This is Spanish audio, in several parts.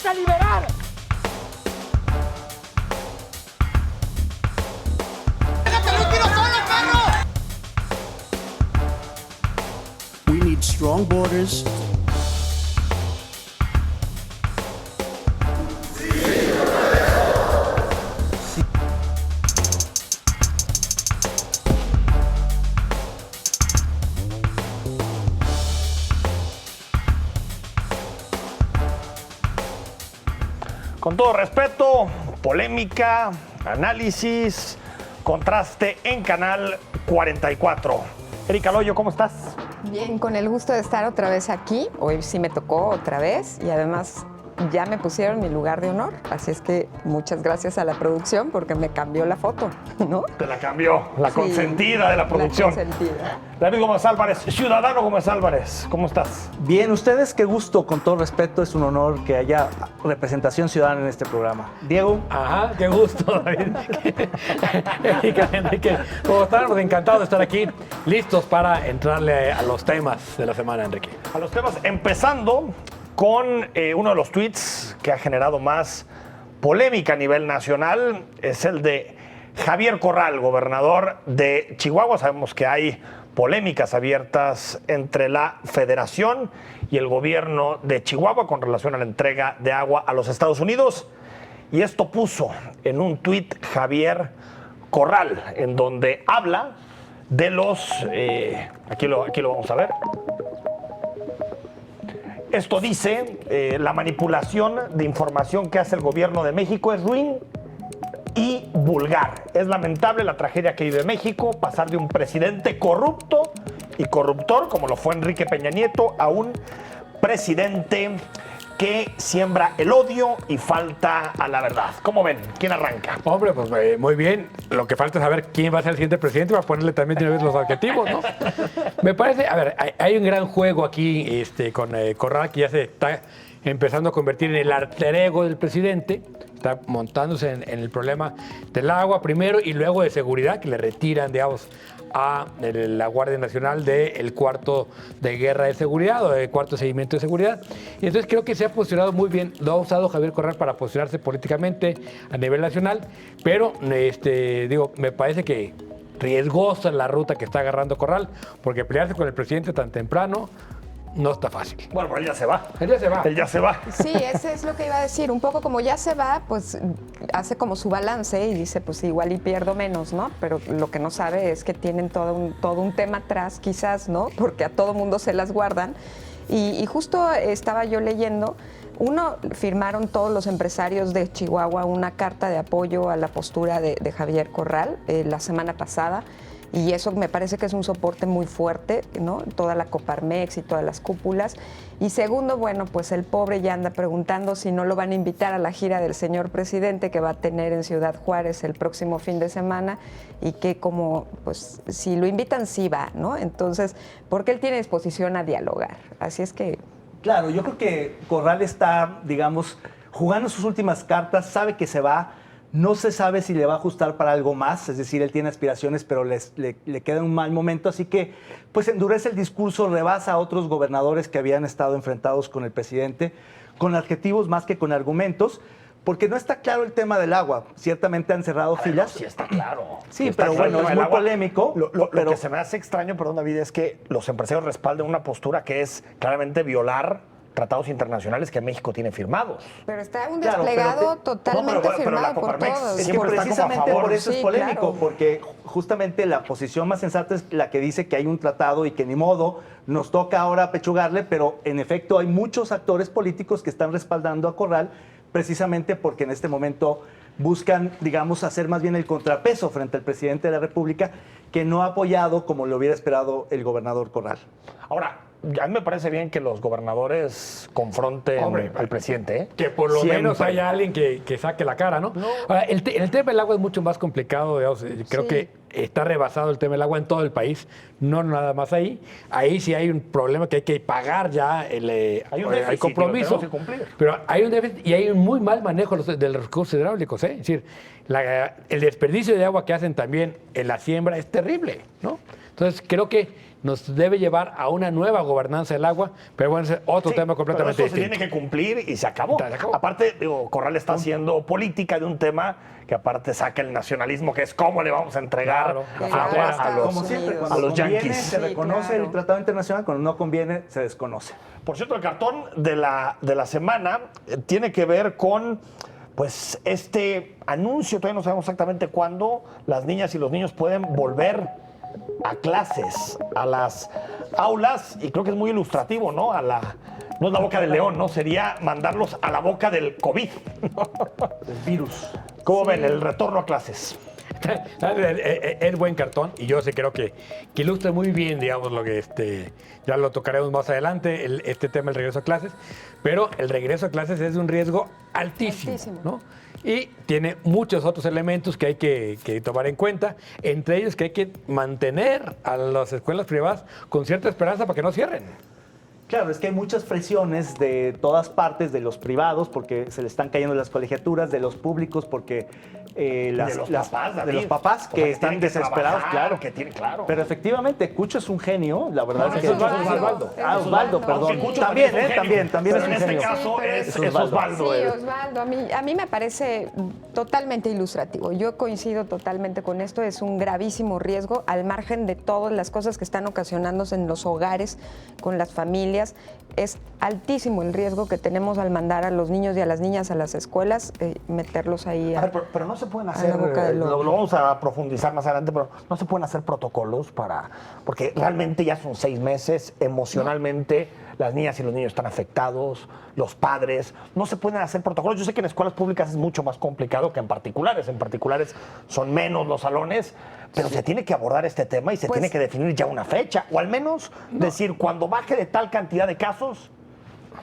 vas a liberar. We need strong borders. Con todo respeto, polémica, análisis, contraste en Canal 44. Erika Loyo, ¿cómo estás? Bien, con el gusto de estar otra vez aquí. Hoy sí me tocó otra vez y además ya me pusieron mi lugar de honor. Así es que muchas gracias a la producción porque me cambió la foto, ¿no? Te la cambió, la Sí, consentida de la producción. La consentida. David Gómez Álvarez, ciudadano Gómez Álvarez, ¿cómo estás? Bien, ustedes, qué gusto, con todo respeto, es un honor que haya representación ciudadana en este programa. Diego. Ajá, qué gusto, David. Erika, Enrique, ¿cómo están? Pues encantados de estar aquí, listos para entrarle a los temas de la semana, Enrique. A los temas, empezando con uno de los tweets que ha generado más polémica a nivel nacional, es el de Javier Corral, gobernador de Chihuahua. Sabemos que hay polémicas abiertas entre la Federación y el gobierno de Chihuahua con relación a la entrega de agua a los Estados Unidos. Y esto puso en un tuit Javier Corral, en donde habla de los... aquí lo vamos a ver. Esto dice, la manipulación de información que hace el gobierno de México es ruin y vulgar. Es lamentable la tragedia que vive México, pasar de un presidente corrupto y corruptor, como lo fue Enrique Peña Nieto, a un presidente que siembra el odio y falta a la verdad. ¿Cómo ven? ¿Quién arranca? Hombre, pues muy bien. Lo que falta es saber quién va a ser el siguiente presidente para ponerle también de una vez los adjetivos, ¿no? Me parece, a ver, hay un gran juego aquí con Corral, que ya se está empezando a convertir en el alter ego del presidente. Está montándose en el problema del agua primero y luego de seguridad, que le retiran, digamos, a la Guardia Nacional del cuarto de guerra de seguridad o del cuarto de seguimiento de seguridad. Y entonces creo que se ha posicionado muy bien, lo ha usado Javier Corral para posicionarse políticamente a nivel nacional, pero me parece que riesgosa la ruta que está agarrando Corral, porque pelearse con el presidente tan temprano no está fácil. Bueno, pero él ya se va. Él ya se va. Él ya se va. Sí, ese es lo que iba a decir. Un poco como ya se va, pues hace como su balance y dice, pues igual y pierdo menos, ¿no? Pero lo que no sabe es que tienen todo un tema atrás, quizás, ¿no? Porque a todo mundo se las guardan. Y justo estaba yo leyendo, firmaron todos los empresarios de Chihuahua una carta de apoyo a la postura de Javier Corral la semana pasada. Y eso me parece que es un soporte muy fuerte, ¿no? Toda la Coparmex y todas las cúpulas. Y segundo, bueno, pues el pobre ya anda preguntando si no lo van a invitar a la gira del señor presidente que va a tener en Ciudad Juárez el próximo fin de semana y que como, pues, si lo invitan sí va, ¿no? Entonces, porque él tiene disposición a dialogar. Así es que... Claro, yo creo que Corral está, digamos, jugando sus últimas cartas, sabe que se va. No se sabe si le va a ajustar para algo más, es decir, él tiene aspiraciones, pero le queda un mal momento, así que pues endurece el discurso, rebasa a otros gobernadores que habían estado enfrentados con el presidente, con adjetivos más que con argumentos, porque no está claro el tema del agua. Ciertamente han cerrado filas. Sí está claro. Sí, Está pero claro bueno, el es tema muy del agua. polémico. Lo pero que se me hace extraño, perdón, David, es que los empresarios respalden una postura que es claramente violar tratados internacionales que México tiene firmados. Pero está un Claro, desplegado pero totalmente pero la firmado por Coparmex todos. Es que siempre está como a precisamente favor. por eso es Sí, polémico, claro. porque justamente la posición más sensata es la que dice que hay un tratado y que ni modo, nos toca ahora pechugarle, pero en efecto hay muchos actores políticos que están respaldando a Corral precisamente porque en este momento buscan, digamos, hacer más bien el contrapeso frente al presidente de la República, que no ha apoyado como lo hubiera esperado el gobernador Corral. Ahora, a mí me parece bien que los gobernadores confronten al presidente, ¿eh? Que por lo Siempre. menos haya alguien que saque la cara, ¿no? Ahora, el tema del agua es mucho más complicado, digamos. Creo Sí. que está rebasado el tema del agua en todo el país, no nada más ahí. Ahí sí hay un problema que hay que pagar ya, Hay un déficit, hay compromiso. y lo tenemos que cumplir. Pero hay un déficit y hay un muy mal manejo de los recursos hidráulicos, ¿eh? Es decir, el desperdicio de agua que hacen también en la siembra es terrible, ¿no? Entonces creo que nos debe llevar a una nueva gobernanza del agua, pero bueno, ese es otro Sí, tema completamente pero eso distinto. se tiene que cumplir y se acabó. Se acabó. Aparte, digo, Corral está haciendo política de un tema que aparte saca el nacionalismo, que es cómo le vamos a entregar Claro, la agua frontera. a los, Como siempre, Unidos. a cuando los conviene yanquis. se Sí, reconoce claro. el tratado internacional, cuando no conviene se desconoce. Por cierto, el cartón de la semana tiene que ver con pues este anuncio, todavía no sabemos exactamente cuándo las niñas y los niños pueden volver a clases, a las aulas, y creo que es muy ilustrativo, ¿no? No es la boca del león, ¿no? Sería mandarlos a la boca del COVID. El virus. ¿Cómo ven el retorno a clases? Es buen cartón y yo sí creo que ilustra muy bien, digamos, lo que ya lo tocaremos más adelante, este tema del regreso a clases, pero el regreso a clases es de un riesgo altísimo, Altísimo. ¿no? Y tiene muchos otros elementos que hay que tomar en cuenta, entre ellos que hay que mantener a las escuelas privadas con cierta esperanza para que no cierren. Claro, es que hay muchas presiones de todas partes, de los privados, porque se le están cayendo las colegiaturas, de los públicos, porque de los papás, de David. los papás O que sea, que están tienen que desesperados, trabajar, claro. claro. Pero efectivamente, Cucho es un genio, la verdad No, es es que Osvaldo. Ah, Osvaldo, perdón. Aunque Cucho También, es un genio, también pero es un en este genio. caso Sí, pero es es Osvaldo. Osvaldo. Sí, Osvaldo, a mí me parece totalmente ilustrativo. Yo coincido totalmente con esto. Es un gravísimo riesgo al margen de todas las cosas que están ocasionándose en los hogares, con las familias. Es altísimo el riesgo que tenemos al mandar a los niños y a las niñas a las escuelas, meterlos ahí A ver, pero no se pueden a hacer, la boca del lobo. lo vamos a profundizar más adelante, pero no se pueden hacer protocolos porque realmente ya son 6 meses, emocionalmente las niñas y los niños están afectados, los padres, no se pueden hacer protocolos. Yo sé que en escuelas públicas es mucho más complicado que en particulares son menos los salones, pero se tiene que abordar este tema y se Pues- tiene que definir ya una fecha, o al menos decir, cuando baje de tal cantidad de casos,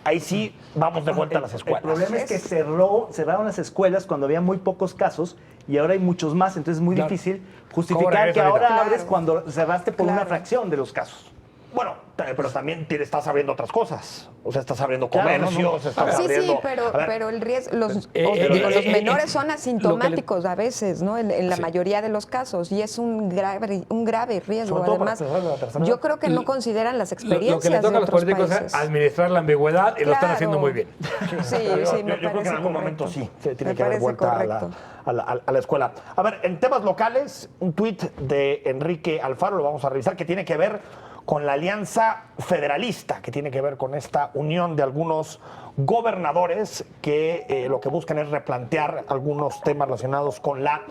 ahí sí vamos de vuelta a las escuelas. El problema es que cerraron las escuelas cuando había muy pocos casos y ahora hay muchos más, entonces es muy Claro. difícil ¿Cómo justificar regresa que ahora ahorita? abres Claro. cuando cerraste por una Claro. fracción de los casos. Bueno, pero también estás abriendo otras cosas. O sea, estás abriendo Claro, comercios, estás Sí, abriendo... sí, A ver, pero el riesgo, los menores son lo que asintomáticos a veces, ¿no? En la mayoría de los casos, y es un grave riesgo. Sobre todo para Además, la tercera edad. yo creo que no consideran las Lo experiencias que le toca de a los otros políticos países. es administrar la ambigüedad y lo están Claro. haciendo muy bien. Sí, yo sí, me creo que en parece algún correcto. momento sí se tiene Me que haber parece vuelta correcto. a la escuela. A ver, en temas locales, un tuit de Enrique Alfaro, lo vamos a revisar, que tiene que ver con la Alianza Federalista, que tiene que ver con esta unión de algunos gobernadores que lo que buscan es replantear algunos temas relacionados con la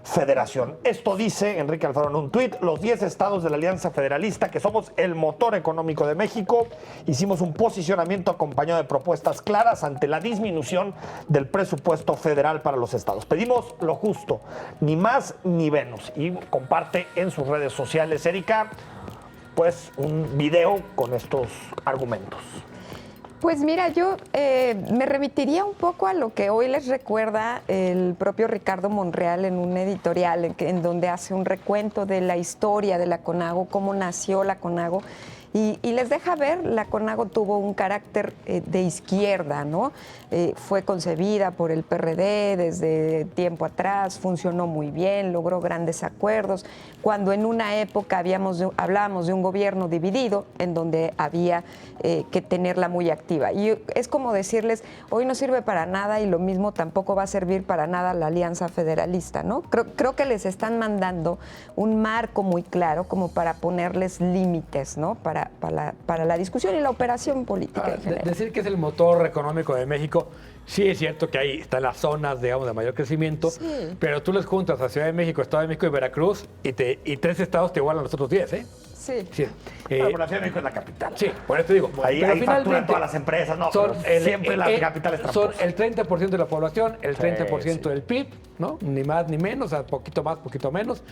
federación. Esto dice Enrique Alfaro en un tuit: los 10 estados de la Alianza Federalista, que somos el motor económico de México, hicimos un posicionamiento acompañado de propuestas claras ante la disminución del presupuesto federal para los estados. Pedimos lo justo, ni más ni menos. Y comparte en sus redes sociales, Erika, pues un video con estos argumentos. Pues mira, yo me remitiría un poco a lo que hoy les recuerda el propio Ricardo Monreal en un editorial en donde hace un recuento de la historia de la CONAGO, cómo nació la CONAGO. Y les deja ver, la CONAGO tuvo un carácter de izquierda, ¿no? Fue concebida por el PRD desde tiempo atrás, funcionó muy bien, logró grandes acuerdos. Cuando en una época hablábamos de un gobierno dividido, en donde había que tenerla muy activa. Y es como decirles, hoy no sirve para nada y lo mismo tampoco va a servir para nada la Alianza Federalista, ¿no? Creo que les están mandando un marco muy claro como para ponerles límites, ¿no? Para la discusión y la operación política en general. Decir que es el motor económico de México, sí es cierto que ahí están las zonas, digamos, de mayor crecimiento, Sí. pero tú les juntas a Ciudad de México, Estado de México y Veracruz y 3 estados te igualan a los otros 10, ¿eh? Sí. Sí. Bueno, la Ciudad de México es la capital. Sí, por eso digo. Ahí pero facturan finalmente todas las empresas, no, pero siempre las capitales son tramposas. el 30% de la población, el 30% sí. del PIB, ¿no? Ni más ni menos, o sea, poquito más, poquito menos.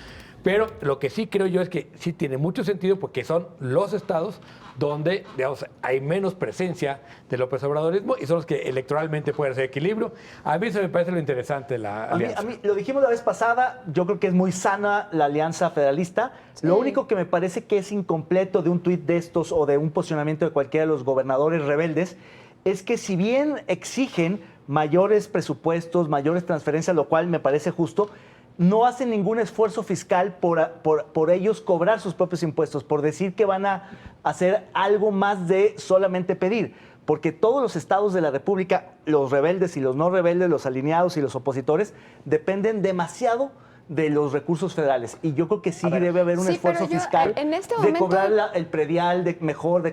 Pero lo que sí creo yo es que sí tiene mucho sentido porque son los estados donde, digamos, hay menos presencia del López Obradorismo y son los que electoralmente pueden hacer equilibrio. A mí eso me parece lo interesante de la alianza. A mí, lo dijimos la vez pasada, yo creo que es muy sana la Alianza Federalista. Lo único que me parece que es incompleto de un tuit de estos o de un posicionamiento de cualquiera de los gobernadores rebeldes es que si bien exigen mayores presupuestos, mayores transferencias, lo cual me parece justo, no hacen ningún esfuerzo fiscal por ellos cobrar sus propios impuestos, por decir que van a hacer algo más de solamente pedir. Porque todos los estados de la República, los rebeldes y los no rebeldes, los alineados y los opositores, dependen demasiado de los recursos federales. Y yo creo que sí debe haber un esfuerzo fiscal en este de momento, cobrar el predial, de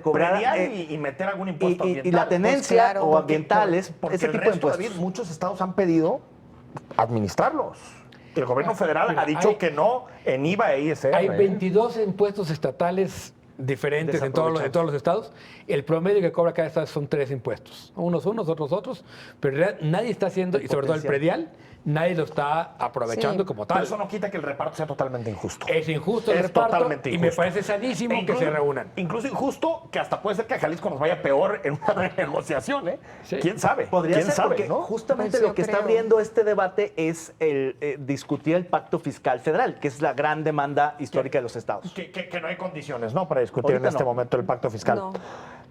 cobrar... Predial y meter algún impuesto ambiental. Y la tenencia Pues claro, o ambientales, Porque ese el tipo de resto, impuestos. David, muchos estados han pedido administrarlos. El gobierno federal mira, ha dicho hay- que no en IVA e ISR. Hay 22 impuestos estatales diferentes en todos los estados. El promedio que cobra cada estado son 3 impuestos. Unos, otros. Pero en realidad nadie está haciendo, y sobre todo el predial, nadie lo está aprovechando Sí. como Pero tal. eso no quita que el reparto sea totalmente injusto. Es injusto el Es reparto totalmente y me injusto. parece sanísimo que se reúnan. Incluso injusto que hasta puede ser que a Jalisco nos vaya peor en una renegociación, ¿eh? Sí. ¿Quién sabe? Podría ¿Quién ser sabe, porque no? justamente Pues lo yo que está creo. abriendo este debate es el discutir el pacto fiscal federal, que es la gran demanda histórica de los estados. Que no hay condiciones, ¿no? Para discutir Ahorita en este no. momento el pacto fiscal. No.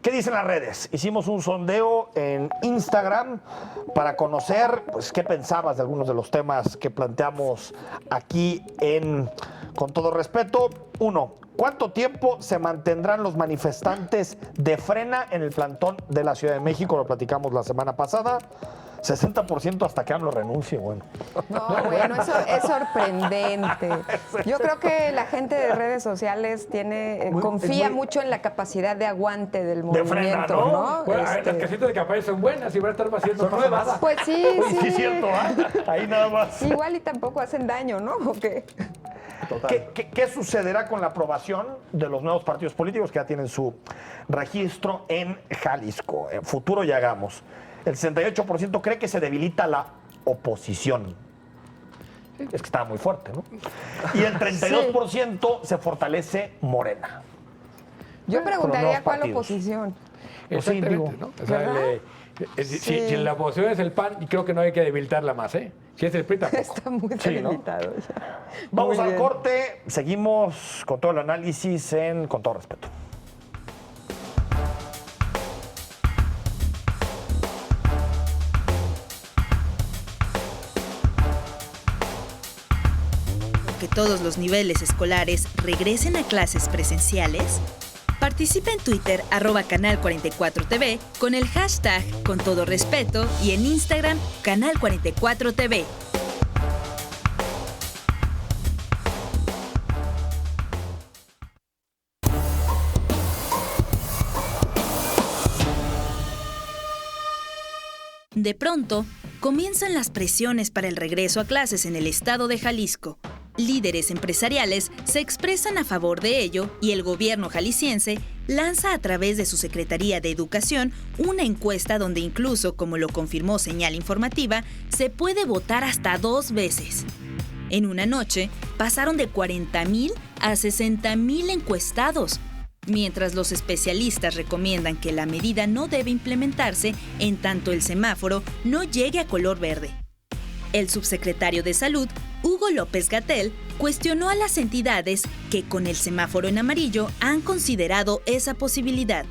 ¿Qué dicen las redes? Hicimos un sondeo en Instagram para conocer, pues, qué pensabas de algunos de los temas que planteamos aquí en Con Todo Respeto. 1. ¿Cuánto tiempo se mantendrán los manifestantes de Frena en el plantón de la Ciudad de México? Lo platicamos la semana pasada. 60% hasta que AMLO renuncie, bueno. No, bueno, eso es sorprendente. Yo creo que la gente de redes sociales confía mucho en la capacidad de aguante del De frena, movimiento, ¿no? ¿no? Bueno, a ver, las casitas de campaña son buenas y van a estar haciendo nuevas. Pues sí, Oye, sí. sí es cierto, ¿ah? Ahí nada más. Igual y tampoco hacen daño, ¿no? ¿O qué? ¿Qué sucederá con la aprobación de los nuevos partidos políticos que ya tienen su registro en Jalisco? En futuro ya hagamos. El 68% cree que se debilita la oposición. Es que estaba muy fuerte, ¿no? Y el 32% se fortalece Morena. Yo nuevos preguntaría cuál partidos. oposición. Exactamente, digo, ¿no? O sea, ¿verdad? si la oposición es el PAN, y creo que no hay que debilitarla más, ¿eh? Si es el PRI, tampoco. Está muy Sí, ¿no? debilitado ya. Vamos Muy al bien. corte. Seguimos con todo el análisis en Con Todo Respeto. Que todos los niveles escolares regresen a clases presenciales? Participa en Twitter @canal44tv con el hashtag Con Todo Respeto y en Instagram Canal44tv. De pronto, comienzan las presiones para el regreso a clases en el estado de Jalisco. Líderes empresariales se expresan a favor de ello y el gobierno jalisciense lanza a través de su Secretaría de Educación una encuesta donde incluso, como lo confirmó Señal Informativa, se puede votar hasta 2 veces. En una noche, pasaron de 40,000 a 60,000 encuestados, mientras los especialistas recomiendan que la medida no debe implementarse en tanto el semáforo no llegue a color verde. El subsecretario de Salud, Hugo López-Gatell, cuestionó a las entidades que con el semáforo en amarillo han considerado esa posibilidad.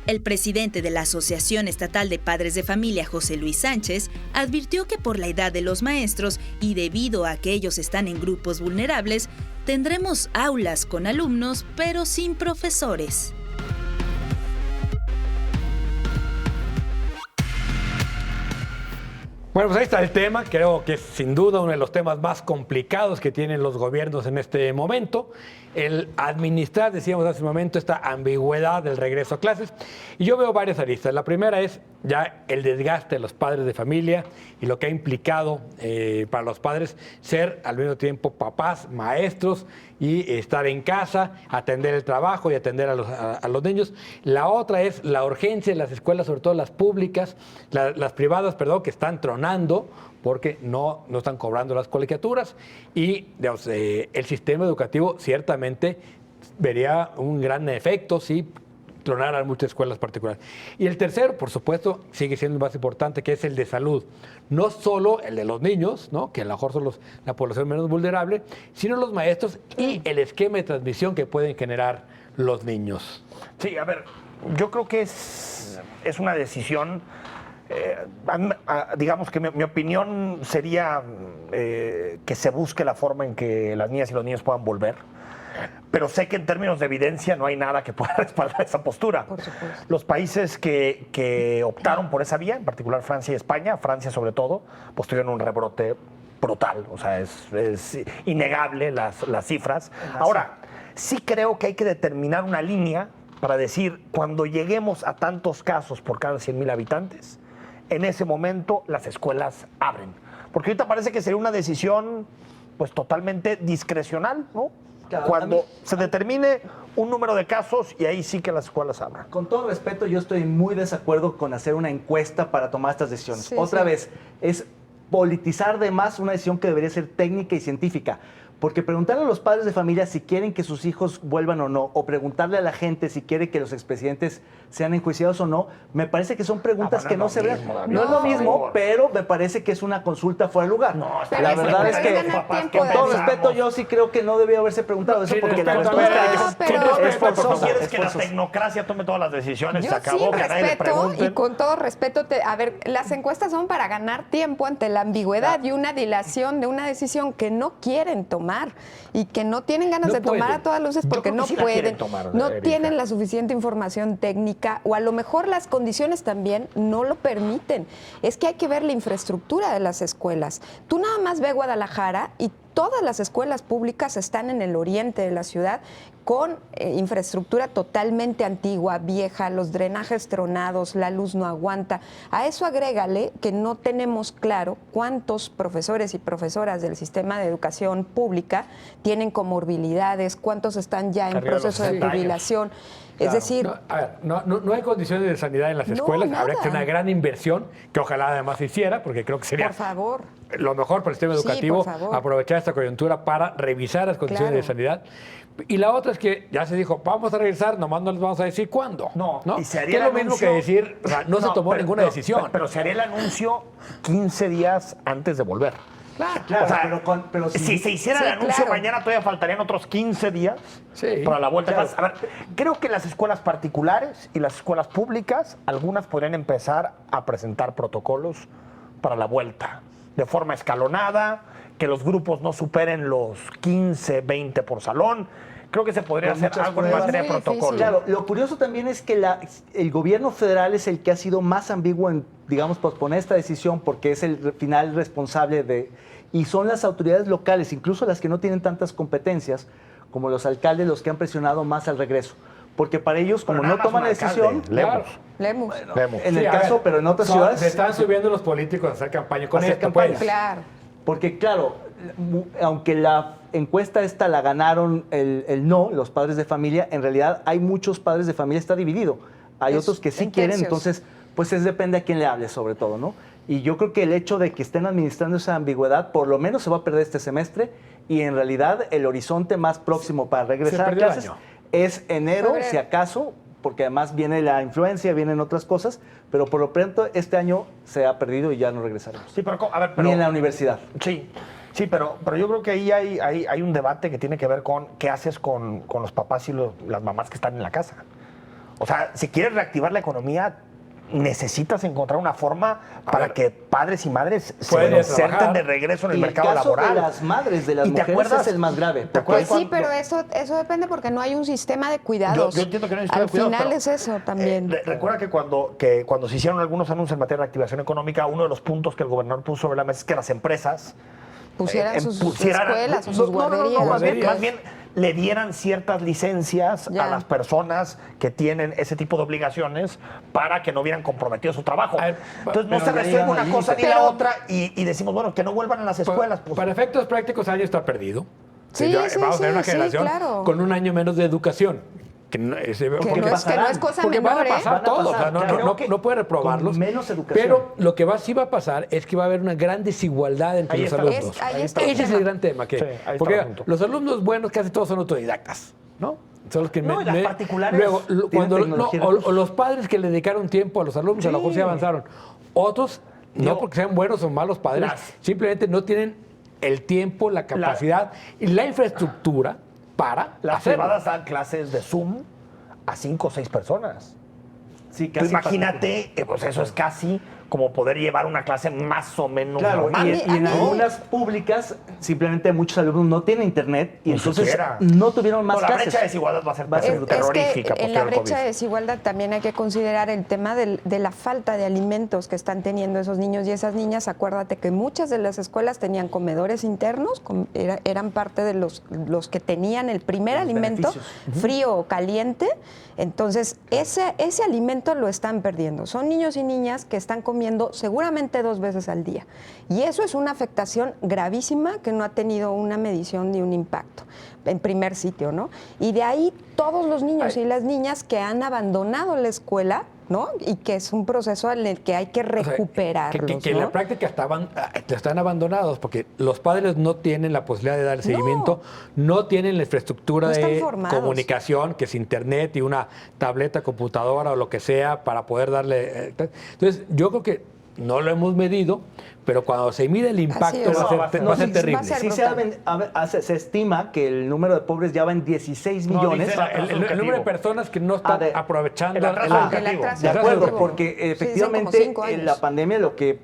El presidente de la Asociación Estatal de Padres de Familia, José Luis Sánchez, advirtió que por la edad de los maestros y debido a que ellos están en grupos vulnerables, tendremos aulas con alumnos pero sin profesores. Bueno, pues ahí está el tema. Creo que es sin duda uno de los temas más complicados que tienen los gobiernos en este momento. El administrar, decíamos hace un momento, esta ambigüedad del regreso a clases. Y yo veo varias aristas. La primera es ya el desgaste de los padres de familia y lo que ha implicado para los padres ser al mismo tiempo papás, maestros y estar en casa, atender el trabajo y atender a los niños. La otra es la urgencia de las escuelas, sobre todo las públicas, las privadas, perdón, que están tronando porque no están cobrando las colegiaturas y digamos, el sistema educativo ciertamente vería un gran efecto si tronaran muchas escuelas particulares. Y el tercero, por supuesto, sigue siendo el más importante, que es el de salud. No solo el de los niños, ¿no? Que a lo mejor son la población menos vulnerable, sino los maestros y el esquema de transmisión que pueden generar los niños. Sí, a ver, yo creo que es una decisión digamos que mi opinión sería que se busque la forma en que las niñas y los niños puedan volver. Pero sé que en términos de evidencia no hay nada que pueda respaldar esa postura. Por supuesto. Los países que optaron por esa vía, en particular Francia y España, Francia sobre todo, pues tuvieron un rebrote brutal. O sea, es innegable las cifras. Ahora, sí creo que hay que determinar una línea para decir, cuando lleguemos a tantos casos por cada 100,000 habitantes, en ese momento las escuelas abren. Porque ahorita parece que sería una decisión pues totalmente discrecional, ¿no? Claro, Cuando se determine un número de casos y ahí sí que las escuelas abran. Con todo respeto, yo estoy muy desacuerdo con hacer una encuesta para tomar estas decisiones. Sí, Otra sí. vez, es politizar de más una decisión que debería ser técnica y científica. Porque preguntarle a los padres de familia si quieren que sus hijos vuelvan o no, o preguntarle a la gente si quiere que los expresidentes sean enjuiciados o no, me parece que son preguntas que no se ven. No es lo mismo, pero me parece que es una consulta fuera de lugar. Pero La eso verdad es puede que, ganar tiempo con de todo pensar. respeto, yo sí creo que no debía haberse preguntado eso, Sí, porque la totalmente. respuesta Pero- es forzosa. ¿Quieres es que la forzosa. tecnocracia tome todas las decisiones? Yo Se acabó, sí que a nadie le respeto pregunten. y con todo respeto, a ver, las encuestas son para ganar tiempo ante la ambigüedad y una dilación de una decisión que no quieren tomar y que no tienen ganas No de tomar pueden. a todas luces Yo porque creo que no sí la quieren pueden, tomar, no Erika. tienen la suficiente información técnica o a lo mejor las condiciones también no lo permiten. Es que hay que ver la infraestructura de las escuelas. Tú nada más ve Guadalajara y todas las escuelas públicas están en el oriente de la ciudad con infraestructura totalmente antigua, vieja, los drenajes tronados, la luz no aguanta. A eso agrégale que no tenemos claro cuántos profesores y profesoras del sistema de educación pública tienen comorbilidades, cuántos están ya en Arriba de los proceso de 60 años. jubilación. Es Claro. decir, No, a ver, no hay condiciones de sanidad en las No, escuelas. nada. Habría que hacer una gran inversión, que ojalá además se hiciera, porque creo que sería por favor. lo mejor para el sistema Sí, educativo, por favor. aprovechar esta coyuntura para revisar las condiciones Claro. de sanidad. Y la otra es que ya se dijo, vamos a regresar, nomás no les vamos a decir cuándo. No, y se haría que es el lo mismo anuncio- que decir, o sea, no se tomó pero- ninguna no, decisión. Pero se haría el anuncio 15 días antes de volver. Claro, O sea, pero si se hiciera Sí, el anuncio claro. mañana, todavía faltarían otros 15 días Sí, para la vuelta. claro. A ver, creo que las escuelas particulares y las escuelas públicas, algunas podrían empezar a presentar protocolos para la vuelta, de forma escalonada, que los grupos no superen los 15, 20 por salón. Creo que se podría Con hacer muchas algo en pruebas. materia de Muy difícil. protocolo. Claro, lo curioso también es que el gobierno federal es el que ha sido más ambiguo en, digamos, posponer esta decisión porque es el final responsable y son las autoridades locales, incluso las que no tienen tantas competencias, como los alcaldes, los que han presionado más al regreso. Porque para ellos, como Pero no nada más toman un la alcalde, decisión, Lemus. Lemus. Lemus. en el Sí, a caso, ver, pero en otras se ciudades, están subiendo los políticos a hacer campaña con Hacer esto, campaña. pues. Claro. porque claro, aunque la encuesta esta la ganaron el no, los padres de familia, en realidad hay muchos padres de familia, está dividido. Hay Es otros que sí en quieren, tercios. entonces, pues depende a quién le hable sobre todo, ¿no? Y yo creo que el hecho de que estén administrando esa ambigüedad, por lo menos se va a perder este semestre y en realidad el horizonte más próximo para regresar a perdió el clases año. es enero, Febrero. si acaso, porque además viene la influencia, vienen otras cosas, pero por lo pronto este año se ha perdido y ya no regresaremos. Sí, pero, a ver, pero Ni en la universidad. Sí, pero yo creo que ahí hay un debate que tiene que ver con qué haces con los papás y las mamás que están en la casa. O sea, si quieres reactivar la economía, necesitas encontrar una forma para ver, que padres y madres se pueden inserten trabajar. de regreso en el Y mercado el caso laboral. de las madres, de las ¿Y te mujeres acuerdas? es el más grave. ¿Te porque acuerdas Pues sí, cuando- pero eso depende porque no hay un sistema de cuidados. Yo entiendo que no hay sistema Al de cuidados, final pero, es eso también. Recuerda que cuando se hicieron algunos anuncios en materia de reactivación económica, uno de los puntos que el gobernador puso sobre la mesa es que las empresas Pusieran sus pusieran- escuelas o sus no, guarderías. más bien le dieran ciertas licencias Ya. a las personas que tienen ese tipo de obligaciones para que no hubieran comprometido su trabajo. A ver, Entonces no pero se ya resuelve llegan una al cosa ni límite. la Pero- otra y decimos, bueno, que no vuelvan a las escuelas. Pues. Para efectos prácticos, año está perdido. Sí, Ya sí, vamos a tener sí, una sí, generación claro. con un año menos de educación. Que no, Que no es cosa porque van menor, a ¿eh? pasar Van a todos, o sea, pasar, no, claro. no, Creo no puede reprobarlos. con menos educación. Pero lo que sí va a pasar es que va a haber una gran desigualdad entre Ahí los está. alumnos. Ahí está el Ese es tema. el gran tema. Sí, ahí está Porque el punto. los alumnos buenos casi todos son autodidactas, ¿no? Son los que No, y las particulares luego, tienen cuando tecnología o, de o los padres que le dedicaron tiempo a los alumnos, a lo mejor sí avanzaron. Otros, no Digo, porque sean buenos o malos padres, las- simplemente no tienen el tiempo, la capacidad y la infraestructura para Las hacerlo. privadas dan clases de Zoom a 5 o 6 personas. Sí, Tú casi imagínate, pues eso es casi como poder llevar una clase más o menos Claro, normal. y en algunas públicas simplemente muchos alumnos no tienen internet y Ni entonces siquiera. no tuvieron más No, la clases. brecha de desigualdad va a ser Es terrorífica. que en la posterior al brecha de COVID. desigualdad también hay que considerar el tema de la falta de alimentos que están teniendo esos niños y esas niñas. Acuérdate que muchas de las escuelas tenían comedores internos, eran parte de los que tenían el primer Los alimento, beneficios. frío o caliente. Entonces, ese alimento lo están perdiendo. Son niños y niñas que están comiendo seguramente 2 veces al día. Y eso es una afectación gravísima que no ha tenido una medición ni un impacto en primer sitio, ¿no? Y de ahí todos los niños y las niñas que han abandonado la escuela, ¿no? Y que es un proceso en el que hay que recuperarlos, que en ¿no? la práctica están abandonados porque los padres no tienen la posibilidad de dar el seguimiento, no tienen la infraestructura No están de formados. comunicación, que es internet y una tableta, computadora o lo que sea para poder darle... Entonces, yo creo que no lo hemos medido, pero cuando se mide el impacto es. va a ser No, terrible. va a ser Sí brutal. se estima que el número de pobres ya va en 16 millones. dice El número de personas que no están de- aprovechando el atraso educativo. atraso De acuerdo, educativo. porque Sí, efectivamente dicen como 5 años. la pandemia lo que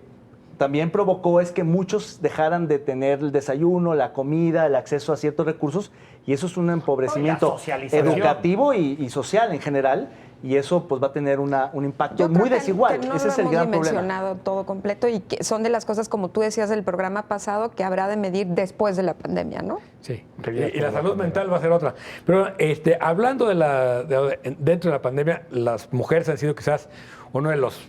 también provocó es que muchos dejaran de tener el desayuno, la comida, el acceso a ciertos recursos, y eso es un empobrecimiento socialización. educativo y social en general, y eso pues va a tener un impacto Yo creo muy que- desigual. que no Ese lo es el hemos gran problema. dimensionado todo completo y que son de las cosas, como tú decías del programa pasado, que habrá de medir después de la pandemia, ¿no? Sí, Que viene y la con la salud pandemia. mental va a ser otra. Pero hablando dentro de la pandemia, las mujeres han sido quizás uno de los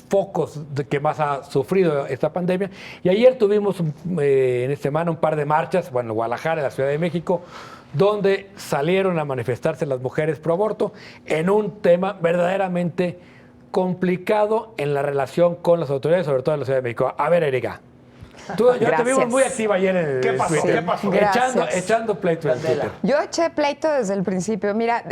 focos que más ha sufrido esta pandemia. Y ayer tuvimos en esta semana un par de marchas, bueno, en Guadalajara, en la Ciudad de México, donde salieron a manifestarse las mujeres pro aborto en un tema verdaderamente complicado en la relación con las autoridades, sobre todo en la Ciudad de México. A ver, Erika. Yo te Gracias. vimos muy activa ayer en el ¿Qué pasó? Twitter. ¿Qué pasó? Gracias. Echando pleito en Twitter. Yo eché pleito desde el principio. Mira,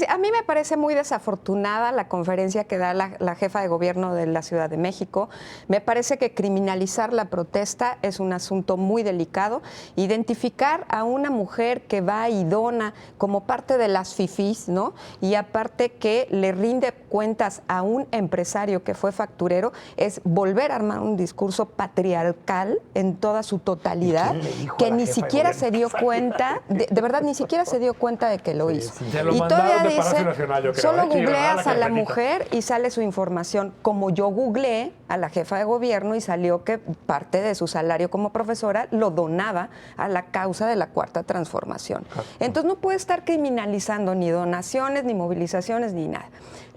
a mí me parece muy desafortunada la conferencia que da la jefa de gobierno de la Ciudad de México. Me parece que criminalizar la protesta es un asunto muy delicado. Identificar a una mujer que va y dona como parte de las fifís, ¿no? Y aparte que le rinde cuentas a un empresario que fue facturero, es volver a armar un discurso patriarcal en toda su totalidad, ¿Y quién le dijo a que la ni jefa de siquiera se dio gobierno? cuenta, de verdad ni siquiera se dio cuenta de que lo hizo. Se lo Y mandaron todavía de Palacio dice, Nacional, yo creo, solo ¿eh? Sí, googleas ¿verdad? La a la carpetita. mujer y sale su información, como yo googleé a la jefa de gobierno y salió que parte de su salario como profesora lo donaba a la causa de la Cuarta Transformación. Entonces no puede estar criminalizando ni donaciones, ni movilizaciones, ni nada.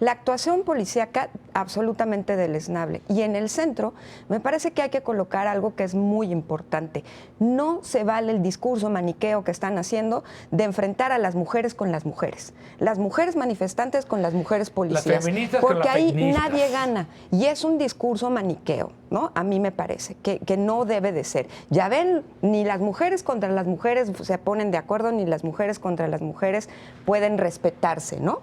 La actuación policíaca absolutamente deleznable. Y en el centro me parece que hay que colocar algo que es muy importante. No se vale el discurso maniqueo que están haciendo de enfrentar a las mujeres con las mujeres manifestantes con las mujeres policías, feministas con porque las ahí feministas. nadie gana. Y es un discurso maniqueo, ¿no? A mí me parece que no debe de ser. Ya ven, ni las mujeres contra las mujeres se ponen de acuerdo, ni las mujeres contra las mujeres pueden respetarse, ¿no?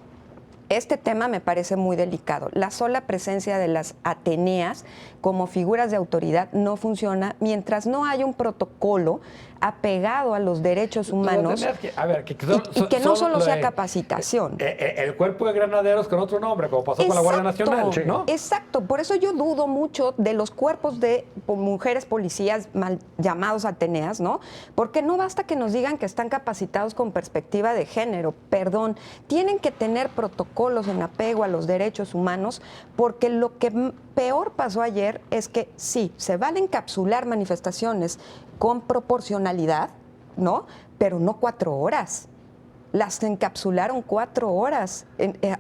Este tema me parece muy delicado. La sola presencia de las ateneas como figuras de autoridad no funciona mientras no haya un protocolo apegado a los derechos humanos y que no solo sea capacitación. El cuerpo de granaderos con otro nombre, como pasó con la Guardia Nacional, ¿no? Exacto, por eso yo dudo mucho de los cuerpos de mujeres policías mal llamados ateneas, ¿no? Porque no basta que nos digan que están capacitados con perspectiva de género, perdón, tienen que tener protocolos en apego a los derechos humanos, porque lo que peor pasó ayer es que sí, se van a encapsular manifestaciones con proporcionalidad, ¿no? Pero no 4 horas. Las encapsularon 4 horas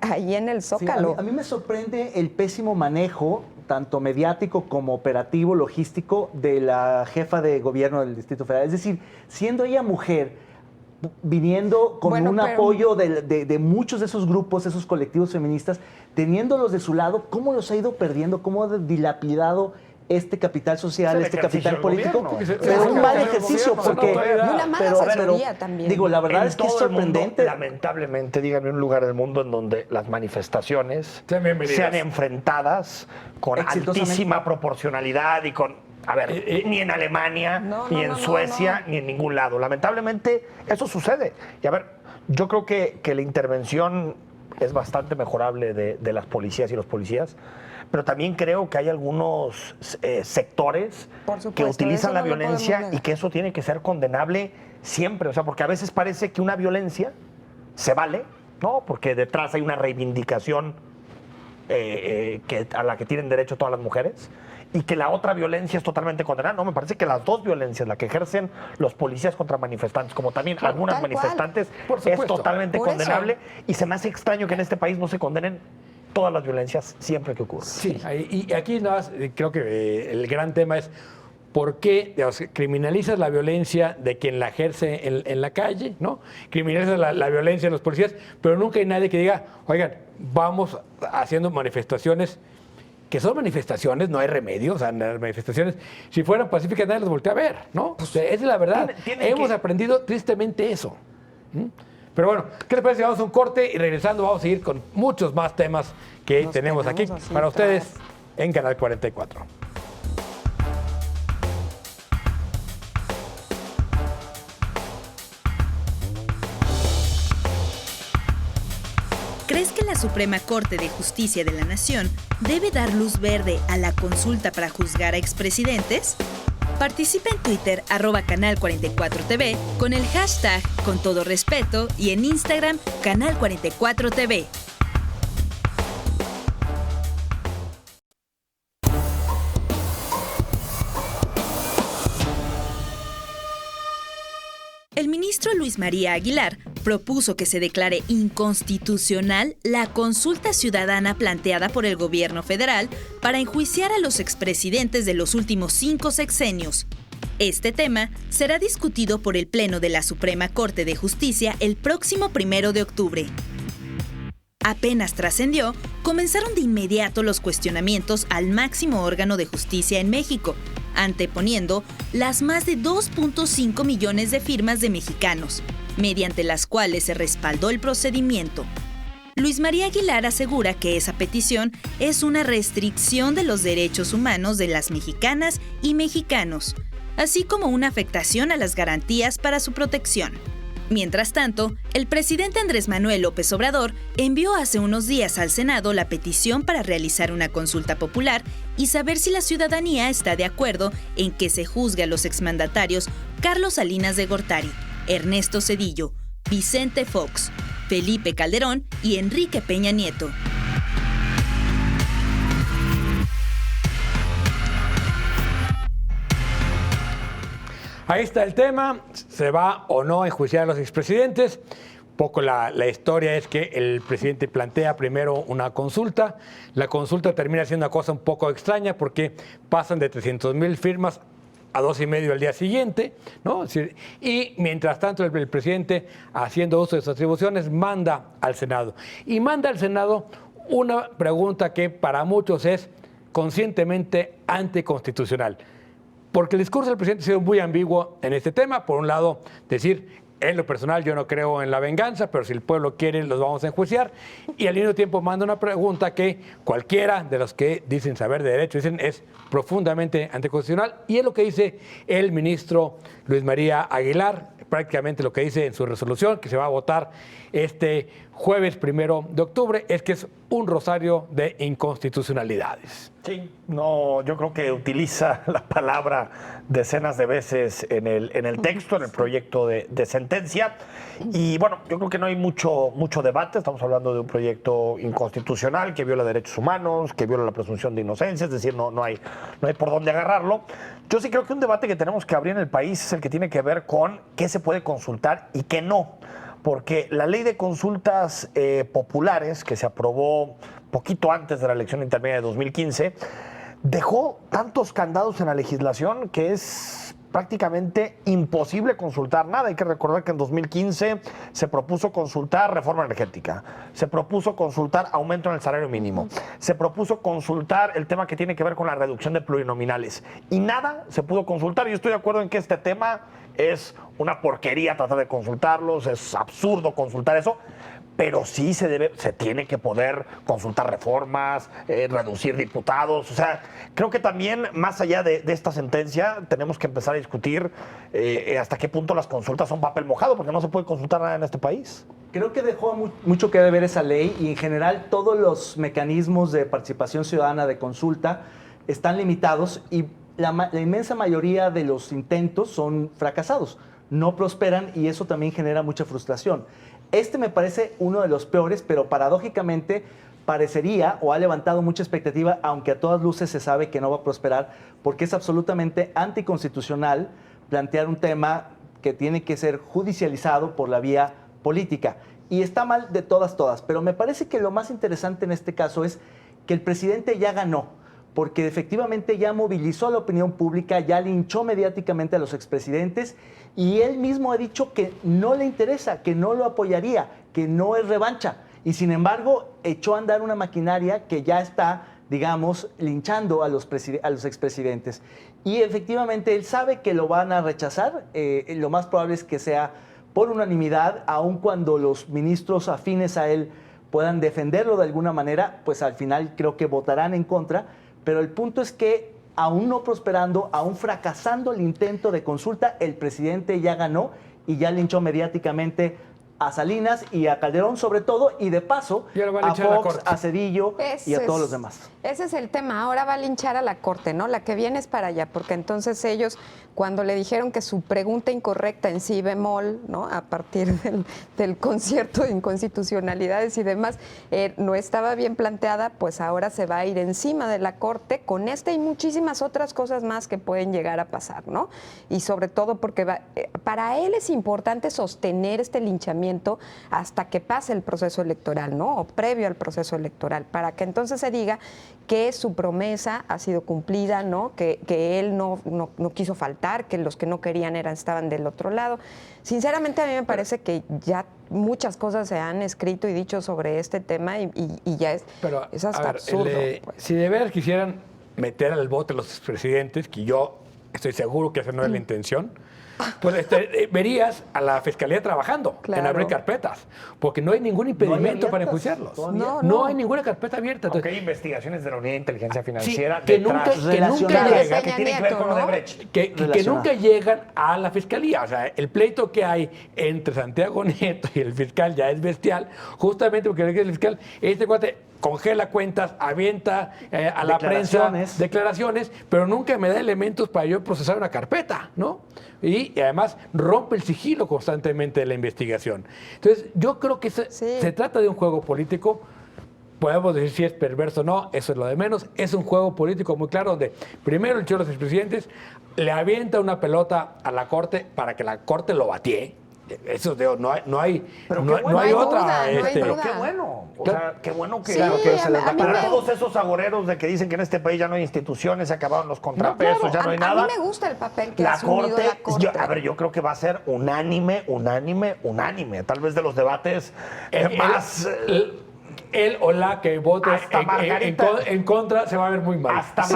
ahí en el Sí, Zócalo. a mí me sorprende el pésimo manejo, tanto mediático como operativo, logístico, de la jefa de gobierno del Distrito Federal. Es decir, siendo ella mujer, viniendo con Bueno, un pero- apoyo de muchos de esos grupos, esos colectivos feministas, teniéndolos de su lado, ¿cómo los ha ido perdiendo? ¿Cómo ha dilapidado este capital social, Es el este ejercicio capital del político? gobierno. Porque Pero es un el mal ejercicio del ejercicio, gobierno, porque... no autoridad. Y una mala asesoría también. Digo, la verdad En es que es todo el mundo, sorprendente. lamentablemente, díganme un lugar del mundo en donde las manifestaciones Sean bienvenidas. sean enfrentadas con Exitosamente. altísima proporcionalidad y con... A ver, ni en Alemania, No, ni no, en no, no, Suecia, ni en ningún lado. Lamentablemente, eso sucede. Y a ver, yo creo que la intervención es bastante mejorable de las policías y los policías, pero también creo que hay algunos sectores Por supuesto, que utilizan eso la no lo violencia podemos y negar. que eso tiene que ser condenable siempre, o sea, porque a veces parece que una violencia se vale, ¿no? Porque detrás hay una reivindicación a la que tienen derecho todas las mujeres, y que la otra violencia es totalmente condenada. No, me parece que las dos violencias, la que ejercen los policías contra manifestantes, como también algunas tal cual. manifestantes, Por es supuesto. totalmente Por eso. condenable, y se me hace extraño que en este país no se condenen todas las violencias siempre que ocurren. Sí, y aquí nada más, creo que el gran tema es por qué, digamos, criminalizas la violencia de quien la ejerce en la calle, ¿no? Criminalizas la violencia de los policías, pero nunca hay nadie que diga, oigan, vamos haciendo manifestaciones, que son manifestaciones, no hay remedio, o sea, las manifestaciones, si fueran pacíficas nadie las voltea a ver, ¿no? O sea, esa es la verdad. tienen Hemos que- aprendido tristemente eso. ¿Mm? Pero bueno, ¿qué les parece si vamos a un corte y regresando vamos a seguir con muchos más temas que Nos tenemos aquí quedamos así para atrás. ustedes en Canal 44. ¿Crees que la Suprema Corte de Justicia de la Nación debe dar luz verde a la consulta para juzgar a expresidentes? Participa en Twitter @canal44tv con el hashtag con todo respeto y en Instagram canal44tv. El ministro Luis María Aguilar propuso que se declare inconstitucional la consulta ciudadana planteada por el gobierno federal para enjuiciar a los expresidentes de los últimos 5 sexenios. Este tema será discutido por el Pleno de la Suprema Corte de Justicia el próximo 1 de octubre. Apenas trascendió, comenzaron de inmediato los cuestionamientos al máximo órgano de justicia en México, anteponiendo las más de 2.5 millones de firmas de mexicanos, mediante las cuales se respaldó el procedimiento. Luis María Aguilar asegura que esa petición es una restricción de los derechos humanos de las mexicanas y mexicanos, así como una afectación a las garantías para su protección. Mientras tanto, el presidente Andrés Manuel López Obrador envió hace unos días al Senado la petición para realizar una consulta popular y saber si la ciudadanía está de acuerdo en que se juzgue a los exmandatarios Carlos Salinas de Gortari, Ernesto Zedillo, Vicente Fox, Felipe Calderón y Enrique Peña Nieto. Ahí está el tema, ¿se va o no a enjuiciar a los expresidentes? Poco la historia es que el presidente plantea primero una consulta, la consulta termina siendo una cosa un poco extraña porque pasan de 300,000 firmas a 2,5 al día siguiente, ¿no? Es decir, y mientras tanto el presidente, haciendo uso de sus atribuciones, manda al Senado. Y manda al Senado una pregunta que para muchos es conscientemente anticonstitucional. Porque el discurso del presidente ha sido muy ambiguo en este tema. Por un lado, decir, en lo personal yo no creo en la venganza, pero si el pueblo quiere los vamos a enjuiciar. Y al mismo tiempo manda una pregunta que cualquiera de los que dicen saber de derecho dicen es profundamente anticonstitucional. Y es lo que dice el ministro Luis María Aguilar, prácticamente lo que dice en su resolución, que se va a votar este jueves 1 de octubre, es que es un rosario de inconstitucionalidades. Sí, no, yo creo que utiliza la palabra decenas de veces en el texto, en el proyecto de sentencia. Y bueno, yo creo que no hay mucho debate. Estamos hablando de un proyecto inconstitucional que viola derechos humanos, que viola la presunción de inocencia, es decir, no hay por dónde agarrarlo. Yo sí creo que un debate que tenemos que abrir en el país es el que tiene que ver con qué se puede consultar y qué no. Porque la ley de consultas populares, que se aprobó poquito antes de la elección intermedia de 2015, dejó tantos candados en la legislación que es prácticamente imposible consultar nada. Hay que recordar que en 2015 se propuso consultar reforma energética, se propuso consultar aumento en el salario mínimo, se propuso consultar el tema que tiene que ver con la reducción de plurinominales y nada se pudo consultar. Yo estoy de acuerdo en que este tema es una porquería tratar de consultarlos, es absurdo consultar eso, pero sí se tiene que poder consultar reformas, reducir diputados. O sea, creo que también, más allá de esta sentencia, tenemos que empezar a discutir hasta qué punto las consultas son papel mojado, porque no se puede consultar nada en este país. Creo que dejó mucho que deber esa ley y en general todos los mecanismos de participación ciudadana de consulta están limitados y la inmensa mayoría de los intentos son fracasados, no prosperan y eso también genera mucha frustración. Este me parece uno de los peores, pero paradójicamente parecería o ha levantado mucha expectativa, aunque a todas luces se sabe que no va a prosperar, porque es absolutamente anticonstitucional plantear un tema que tiene que ser judicializado por la vía política. Y está mal de todas, pero me parece que lo más interesante en este caso es que el presidente ya ganó, porque efectivamente ya movilizó a la opinión pública, ya linchó mediáticamente a los expresidentes y él mismo ha dicho que no le interesa, que no lo apoyaría, que no es revancha. Y sin embargo, echó a andar una maquinaria que ya está, digamos, linchando a los expresidentes. Y efectivamente él sabe que lo van a rechazar, lo más probable es que sea por unanimidad, aun cuando los ministros afines a él puedan defenderlo de alguna manera, pues al final creo que votarán en contra. Pero el punto es que, aún no prosperando, aún fracasando el intento de consulta, el presidente ya ganó y ya linchó mediáticamente a Salinas y a Calderón sobre todo, y de paso a Fox, a Cedillo y a todos los demás. Ese es el tema. Ahora va a linchar a la Corte, ¿no? La que viene es para allá, porque entonces ellos, cuando le dijeron que su pregunta incorrecta en si bemol, ¿no? A partir del concierto de inconstitucionalidades y demás, no estaba bien planteada, pues ahora se va a ir encima de la Corte con esta y muchísimas otras cosas más que pueden llegar a pasar, ¿no? Y sobre todo porque para él es importante sostener este linchamiento hasta que pase el proceso electoral, ¿no? O previo al proceso electoral, para que entonces se diga que su promesa ha sido cumplida, ¿no? Que él no quiso faltar, que los que no querían estaban del otro lado. Sinceramente, a mí me parece que ya muchas cosas se han escrito y dicho sobre este tema y ya es hasta absurdo. Pues. Si de veras quisieran meter al bote a los expresidentes, que yo estoy seguro que esa no es la intención, pues verías a la Fiscalía trabajando en abrir carpetas, porque no hay ningún impedimento para enjuiciarlos. No hay ninguna carpeta abierta. Aunque hay investigaciones de la Unidad de Inteligencia Financiera que nunca llegan, que tienen que ver con Odebrecht. Que nunca llegan a la Fiscalía. O sea, el pleito que hay entre Santiago Nieto y el fiscal ya es bestial, justamente porque el fiscal, este cuate congela cuentas, avienta a la prensa declaraciones, pero nunca me da elementos para yo procesar una carpeta, ¿no? Y además rompe el sigilo constantemente de la investigación. Entonces, yo creo que se trata de un juego político. Podemos decir si es perverso o no, eso es lo de menos. Es un juego político muy claro donde primero el chico de los expresidentes le avienta una pelota a la Corte para que la Corte lo batee. Eso no hay otra. Pero qué bueno. O sea, qué bueno que para todos esos agoreros de que dicen que en este país ya no hay instituciones, se acabaron los contrapesos, ya no hay nada. A mí me gusta el papel que ha asumido la Corte. Yo creo que va a ser unánime. Tal vez de los debates más... Él o la que vote en contra se va a ver muy mal. Hasta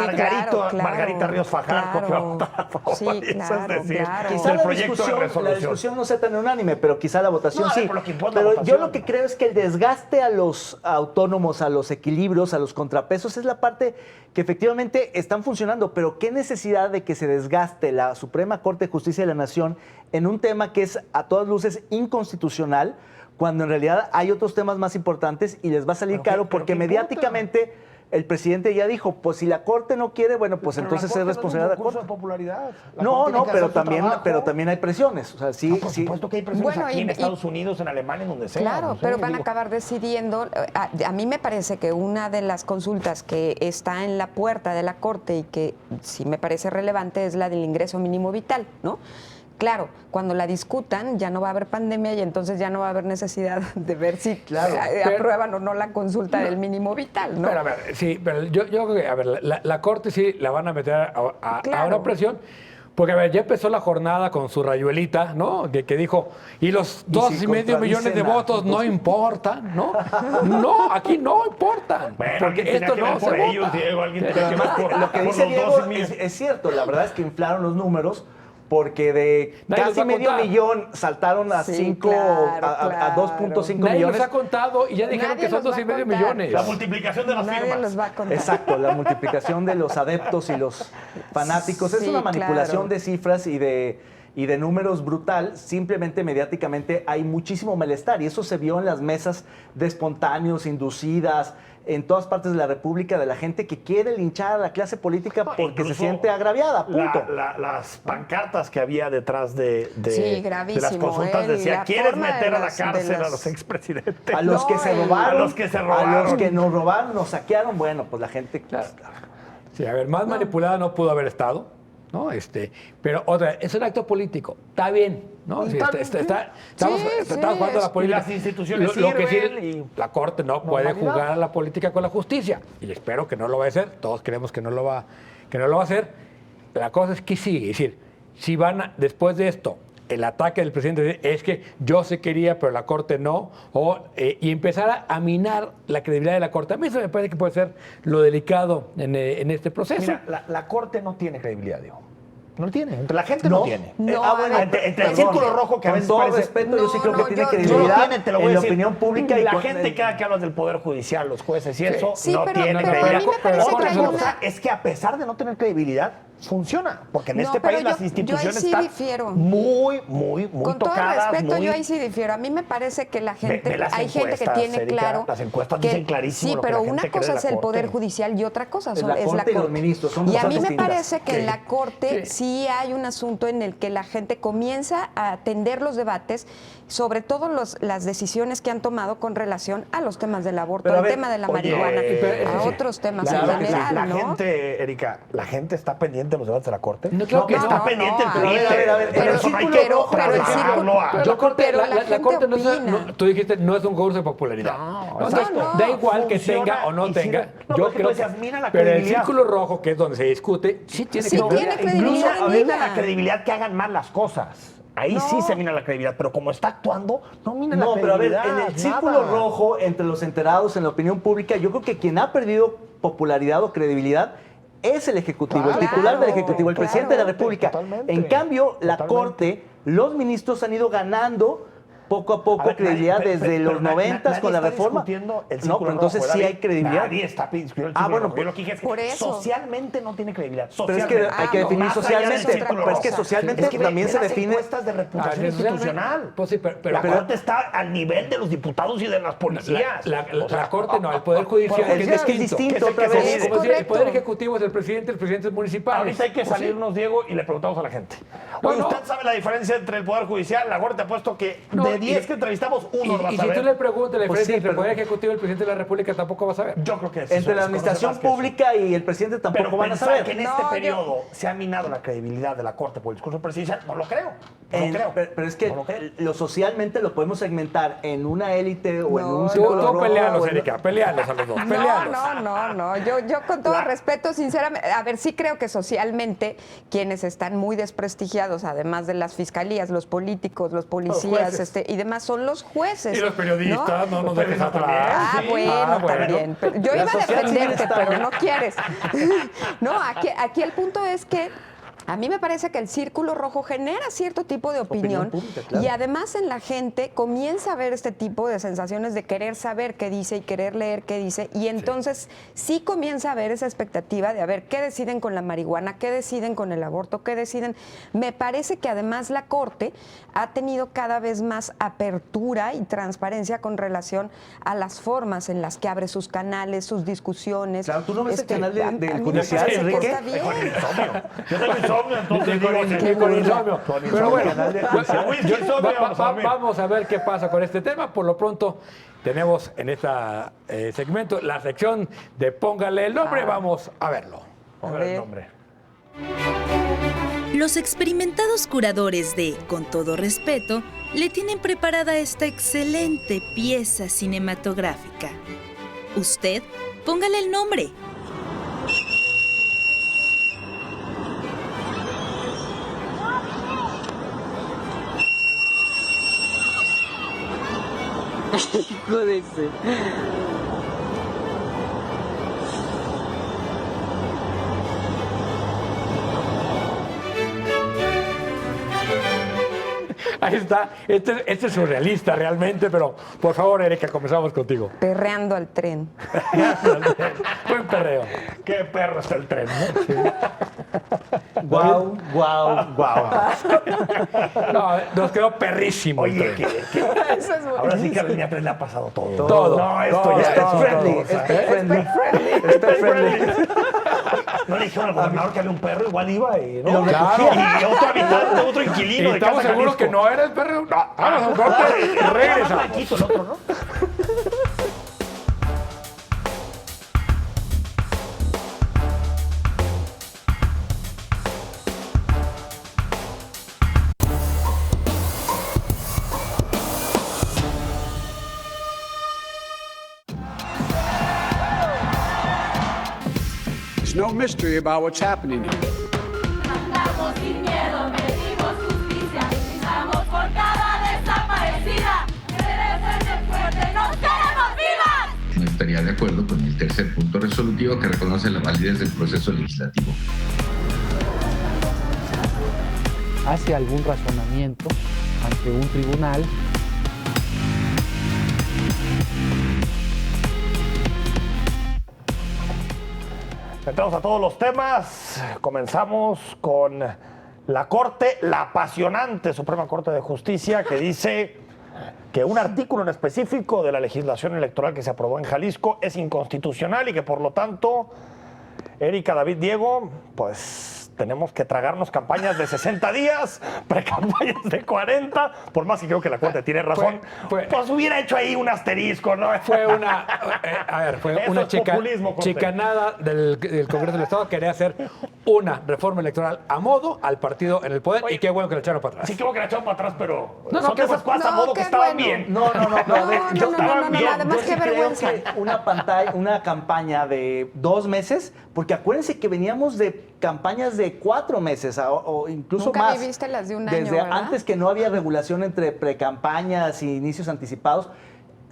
Margarita Ríos Fajardo que va a votar a favor. Sí, claro. Quizá la discusión no sea tan unánime, pero quizá la votación sí. Pero yo lo que creo es que el desgaste a los autónomos, a los equilibrios, a los contrapesos, es la parte que efectivamente están funcionando. Pero qué necesidad de que se desgaste la Suprema Corte de Justicia de la Nación en un tema que es a todas luces inconstitucional, cuando en realidad hay otros temas más importantes y les va a salir caro porque mediáticamente el presidente ya dijo, pues si la Corte no quiere, bueno, pues entonces es responsabilidad de la Corte. De popularidad. No, pero también hay presiones. O sea, sí, por supuesto que hay presiones aquí en Estados Unidos, en Alemania, en donde sea. Claro, pero van a acabar decidiendo. A mí me parece que una de las consultas que está en la puerta de la Corte y que sí me parece relevante es la del ingreso mínimo vital, ¿no? Claro, cuando la discutan ya no va a haber pandemia y entonces ya no va a haber necesidad de ver si aprueban o no la consulta del mínimo vital, ¿no? Pero a ver, sí, pero yo creo que, a ver, la Corte sí la van a meter a una presión, porque, a ver, ya empezó la jornada con su rayuelita, ¿no? Que dijo, y los 2,5 millones de votos no importan, ¿no? No, aquí no importan. Bueno, porque esto no se vota. Lo que dice Diego es cierto, la verdad es que inflaron los números porque de Nadie los casi va a medio contar. millón saltaron a Sí, 5 claro, a claro. 2.5 Nadie millones. los ha contado y ya dijeron Nadie que son los va a 2,5 contar. millones. La multiplicación de las Nadie firmas. los va a contar. Exacto, la multiplicación de los adeptos y los fanáticos. Es Sí, una manipulación claro. de cifras y de números brutal. Simplemente mediáticamente hay muchísimo malestar y eso se vio en las mesas de espontáneos, inducidas, en todas partes de la República, de la gente que quiere linchar a la clase política porque se Incluso siente agraviada, punto. Las pancartas que había detrás de Sí, las gravísimo, consultas ¿eh? decía, La ¿quieres forma de meter a la los- de cárcel a los- los expresidentes? A los que se No, robaron, a los que se a robaron. los que nos robaron, nos saquearon, bueno, pues la gente... Claro. Sí, a ver, más manipulada no pudo haber estado, ¿no? Pero otra, es un acto político, está bien, ¿no? Sí, estamos jugando a la política. Y las instituciones Lo que sí, sirven y la Corte no puede normalidad. jugar a la política con la justicia, y espero que no lo va a hacer, todos creemos que no lo va a hacer. La cosa es que sigue, es decir, si después de esto, el ataque del presidente es que yo se quería, pero la Corte no, y empezar a minar la credibilidad de la Corte. A mí eso me parece que puede ser lo delicado en este proceso. Mira, la Corte no tiene credibilidad, Diego. No lo tiene. La gente no tiene. No, bueno, Entre el perdón. círculo rojo que a Con veces todo parece... respeto, yo sí No, creo que no, tiene yo- credibilidad No lo tiene, te lo voy en a la decir. opinión pública. Y la con- gente cada que hablas del Poder Judicial, los jueces y eso, Sí, no pero- tiene pero a mí credibilidad. me parece Otra que hay cosa una- es que a pesar de no tener credibilidad, funciona. Porque en No, este pero país las yo ahí instituciones sí están difiero. muy Con todo tocadas. respeto, muy... yo ahí sí difiero. A mí me parece que la gente, ve las hay gente que encuestas, tiene Erika, claro. las encuestas que- dicen clarísimo Sí, lo que pero la una gente cree cosa de es la el Poder Corte. Judicial y otra cosa Es la es la Corte y los Corte. ministros, son Y a cosas mí me distintas. parece que Sí. en la Corte sí hay un asunto en el que la gente comienza a atender los debates, sobre todo las decisiones que han tomado con relación a los temas del aborto, Pero a al ver, tema de la oye, marihuana, pero a sí. otros temas Claro en que sí. general, La ¿no? gente, Erika, la gente está pendiente de los debates de la Corte. No, creo que está no. pendiente el No, Twitter. a ver, pero eso no hay círculo que rojo, pero el trasladarlo círculo- a- Pero la Corte, Pero la gente Corte no es, opina. tú dijiste, no es un concurso de popularidad. Entonces, no. da igual que Funciona tenga o no y tenga. sirve. No, Yo porque creo tú decías, mira la pero el credibilidad. círculo rojo, que es donde se discute, sí tiene Sí credibilidad. tiene Incluso credibilidad, a veces mira. la credibilidad que hagan mal las cosas. Ahí No. sí se mina la credibilidad, pero como está actuando, no mina la No, pero a ver, credibilidad. en el círculo nada. rojo, entre los enterados, en la opinión pública, yo creo que quien ha perdido popularidad o credibilidad es el Ejecutivo, el Claro, titular del Ejecutivo, el claro, presidente de la República. totalmente, En cambio, la totalmente. Corte, los ministros han ido ganando poco a poco A ver, credibilidad nadie- desde pero los nadie 90 está con la reforma. discutiendo el No, círculo pero entonces rojo, sí David. hay credibilidad. Nadie está discutiendo el Ah, círculo bueno, rojo. Yo lo que dije es que por eso. socialmente no tiene credibilidad. Pero es que Socialmente. hay que definir Más allá del socialmente, círculo pero es que rojo. socialmente Es que también ve se las define- encuestas de reputación socialmente- institucional. Pues sí, pero la Corte está al nivel de los diputados y de las policías. La Corte no, el Poder Judicial Es que es distinto otra que se vez. mide. Como decir, el correcto. Poder Ejecutivo es el presidente es municipal. Ahorita hay que Pues sí. salirnos, Diego, y le preguntamos a la gente. No, Oye, no. ¿usted sabe la diferencia entre el Poder Judicial? La Corte ha puesto que No, de y- 10 que entrevistamos, uno lo va a Y si saber. tú le preguntas la Pues diferencia sí, entre el pero- Poder Ejecutivo y el presidente de la República, tampoco vas a ver. Yo creo que sí, Entre se la administración conoce más que eso. pública y el presidente tampoco Pero van a pensar saber. que en No, este yo- periodo se ha minado la credibilidad de la Corte por el discurso presidencial, no lo creo. No lo creo. Pero es que No lo creo. lo socialmente lo podemos segmentar en una élite o en No, un no. círculo Tú rojo. pelealos, o en- Erika, pelealos a los dos, No, pelealos. no. Yo con todo respeto, sinceramente, a ver, sí creo que socialmente quienes están muy desprestigiados, además de las fiscalías, los políticos, los policías, jueces. y demás, son los jueces. Y los periodistas, no nos Los dejes periodistas atrás. Ah, Sí. bueno, también. Pero yo La iba a sociedad civil defenderte, está pero bien. no quieres. No, aquí el punto es que a mí me parece que el círculo rojo genera cierto tipo de opinión, pública, claro. y además en la gente comienza a ver este tipo de sensaciones de querer saber qué dice y querer leer qué dice, y entonces sí comienza a haber esa expectativa de a ver qué deciden con la marihuana, qué deciden con el aborto, qué deciden. Me parece que además la Corte ha tenido cada vez más apertura y transparencia con relación a las formas en las que abre sus canales, sus discusiones. Claro, ¿tú no ves el canal a mí del me judicial, parece que Enrique? está bien. Yo tengo insomnio, entonces digo, Qué con insomnio. Pero bueno, Whisky, insomnio, vamos a ver. vamos a ver qué pasa con este tema. Por lo pronto, tenemos en este segmento la sección de Póngale el nombre. Vamos a verlo. Póngale el nombre. Los experimentados curadores de Con todo respeto le tienen preparada esta excelente pieza cinematográfica. Usted, póngale el nombre. Hijo de ese. Ahí está. Este es surrealista realmente, pero por favor, Erika, comenzamos contigo. Perreando al tren. Buen perreo. Qué perro está el tren, ¿no? Guau, guau, guau. No, nos quedó perrísimo. el Oye, tren. Eso es ahora sí que a la línea 3 le ha pasado todo. Todo. No, esto Todo, ya todo, es friendly. todo. Es Pet friendly. No le dijeron al gobernador que había un perro, igual iba y no. Claro. Y otro habitante, otro inquilino Y de estamos Casa seguros Jalisco. que no era el perro. No, vamos a un corte y regresamos. Blanquito el otro, ¿no? There's no mystery about what's happening here. Andamos sin miedo, pedimos justicia, luchamos por cada desaparecida. Queremos fuerte, nos queremos vivas. No estaría de acuerdo con el tercer punto resolutivo que reconoce la validez del proceso legislativo. Hace algún razonamiento ante un tribunal. Entramos a todos los temas. Comenzamos con la Corte, la apasionante Suprema Corte de Justicia, que dice que un artículo en específico de la legislación electoral que se aprobó en Jalisco es inconstitucional y que por lo tanto, Erika, David, Diego, pues tenemos que tragarnos campañas de 60 días, precampañas de 40, por más que creo que la Corte tiene razón, pues hubiera hecho ahí un asterisco, ¿no? Fue una, fue Eso una es populismo, Corte. chicanada del Congreso del Estado. Quería hacer una reforma electoral a modo al partido en el poder. Oye, y qué bueno que la echaron para atrás. Sí, creo que la echaron para atrás, pero No, son qué de esas bueno. cosas a No, modo que qué estaban bueno. bien. No, No, estaban bien. además Yo qué sí creo vergüenza. que una campaña de 2 meses, porque acuérdense que veníamos de campañas de 4 meses o incluso Nunca más. viviste las de un año, Desde ¿verdad? antes que no había regulación entre precampañas y inicios anticipados.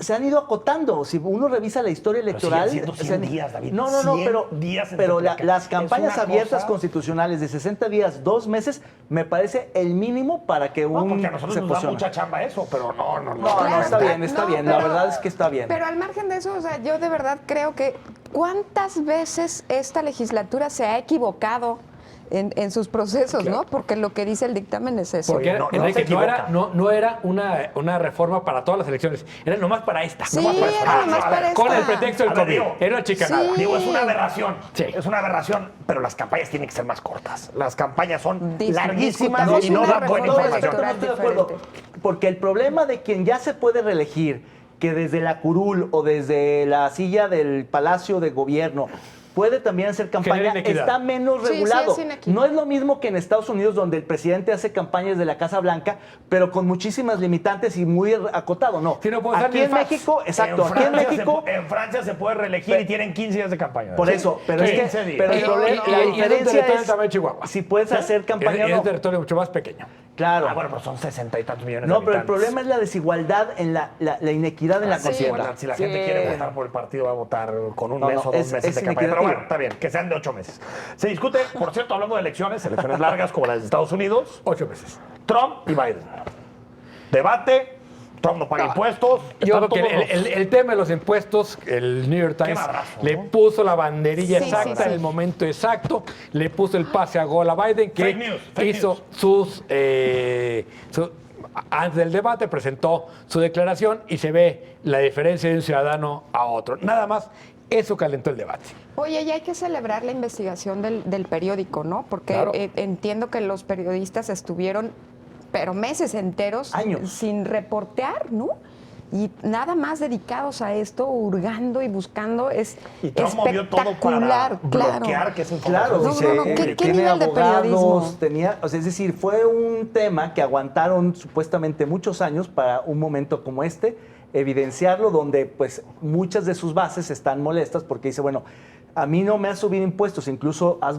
Se han ido acotando. Si uno revisa la historia Pero electoral. siguen siendo 100 días, David. No, 100 pero, días entre pero preca- las es campañas una abiertas cosa- constitucionales de 60 días, 2 meses, me parece el mínimo para que No, un porque a nosotros se nos da posicione. mucha chamba eso, pero no. No, Claro, está bien, está no, bien. La pero- verdad es que está bien. Pero al margen de eso, o sea, yo de verdad creo que ¿cuántas veces esta legislatura se ha equivocado en sus procesos, ¿no? Porque lo que dice el dictamen es eso. Porque no Enrique, se no era una reforma para todas las elecciones, era nomás para esta. Sí, nomás para esta. era nomás a ver, para Con esta. el pretexto del A ver, COVID. digo, Era una chicanada. Sí. Digo, es una aberración. Sí. Es una aberración, pero las campañas tienen que ser más cortas. Las campañas son Dis- larguísimas discutamos y no una dan buena reforma información. electoral No estoy de acuerdo. diferente. Porque el problema de quien ya se puede reelegir, que desde la curul o desde la silla del Palacio de Gobierno puede también hacer campaña, Genera inequidad. está menos Sí, sí, regulado. es inequidad. No es lo mismo que en Estados Unidos, donde el presidente hace campañas de la Casa Blanca, pero con muchísimas limitantes y muy acotado. No. Sí, no puede usar Aquí ni el en fax. México, exacto, aquí en México. En Francia se puede reelegir y tienen 15 días de campaña. Por eso, pero es 15 que días. pero el Y- problema, y- la y es un diferencia territorio es también Chihuahua. si puedes hacer campaña Es o un no. territorio mucho más pequeño. Claro. Ah, bueno, pero son 60 y tantos millones de No, pero el habitantes. problema es la desigualdad en la inequidad en la Sí. contienda. Igualdad, si la Sí. gente quiere votar por el partido, va a votar con un No, mes no, o 2 es meses de campaña. Pero inequitativo. bueno, está bien, que sean de 8 meses. Se discute, por cierto, hablando de elecciones largas como las de Estados Unidos, 8 meses. Trump y Biden. Debate, Trump no paga impuestos. Yo están creo que todos los- el tema de los impuestos, el New York Times madrazo, le ¿no? puso la banderilla Sí, exacta sí, sí. en el momento exacto, le puso el pase a gol a Biden, que Fake news, fake hizo antes del debate, presentó su declaración y se ve la diferencia de un ciudadano a otro. Nada más, eso calentó el debate. Oye, y hay que celebrar la investigación del periódico, ¿no? Porque Claro. entiendo que los periodistas estuvieron, pero meses enteros, Años. sin reportear, ¿no? Y nada más dedicados a esto, hurgando y buscando, es Y Trump movió todo para espectacular, claro. bloquear que esa Claro, información. No, dice, no, no, ¿qué tiene nivel de periodismo? abogados, tenía, o sea, es decir, fue un tema que aguantaron supuestamente muchos años para un momento como este, evidenciarlo, donde pues muchas de sus bases están molestas porque dice, bueno, a mí no me has subido impuestos, incluso has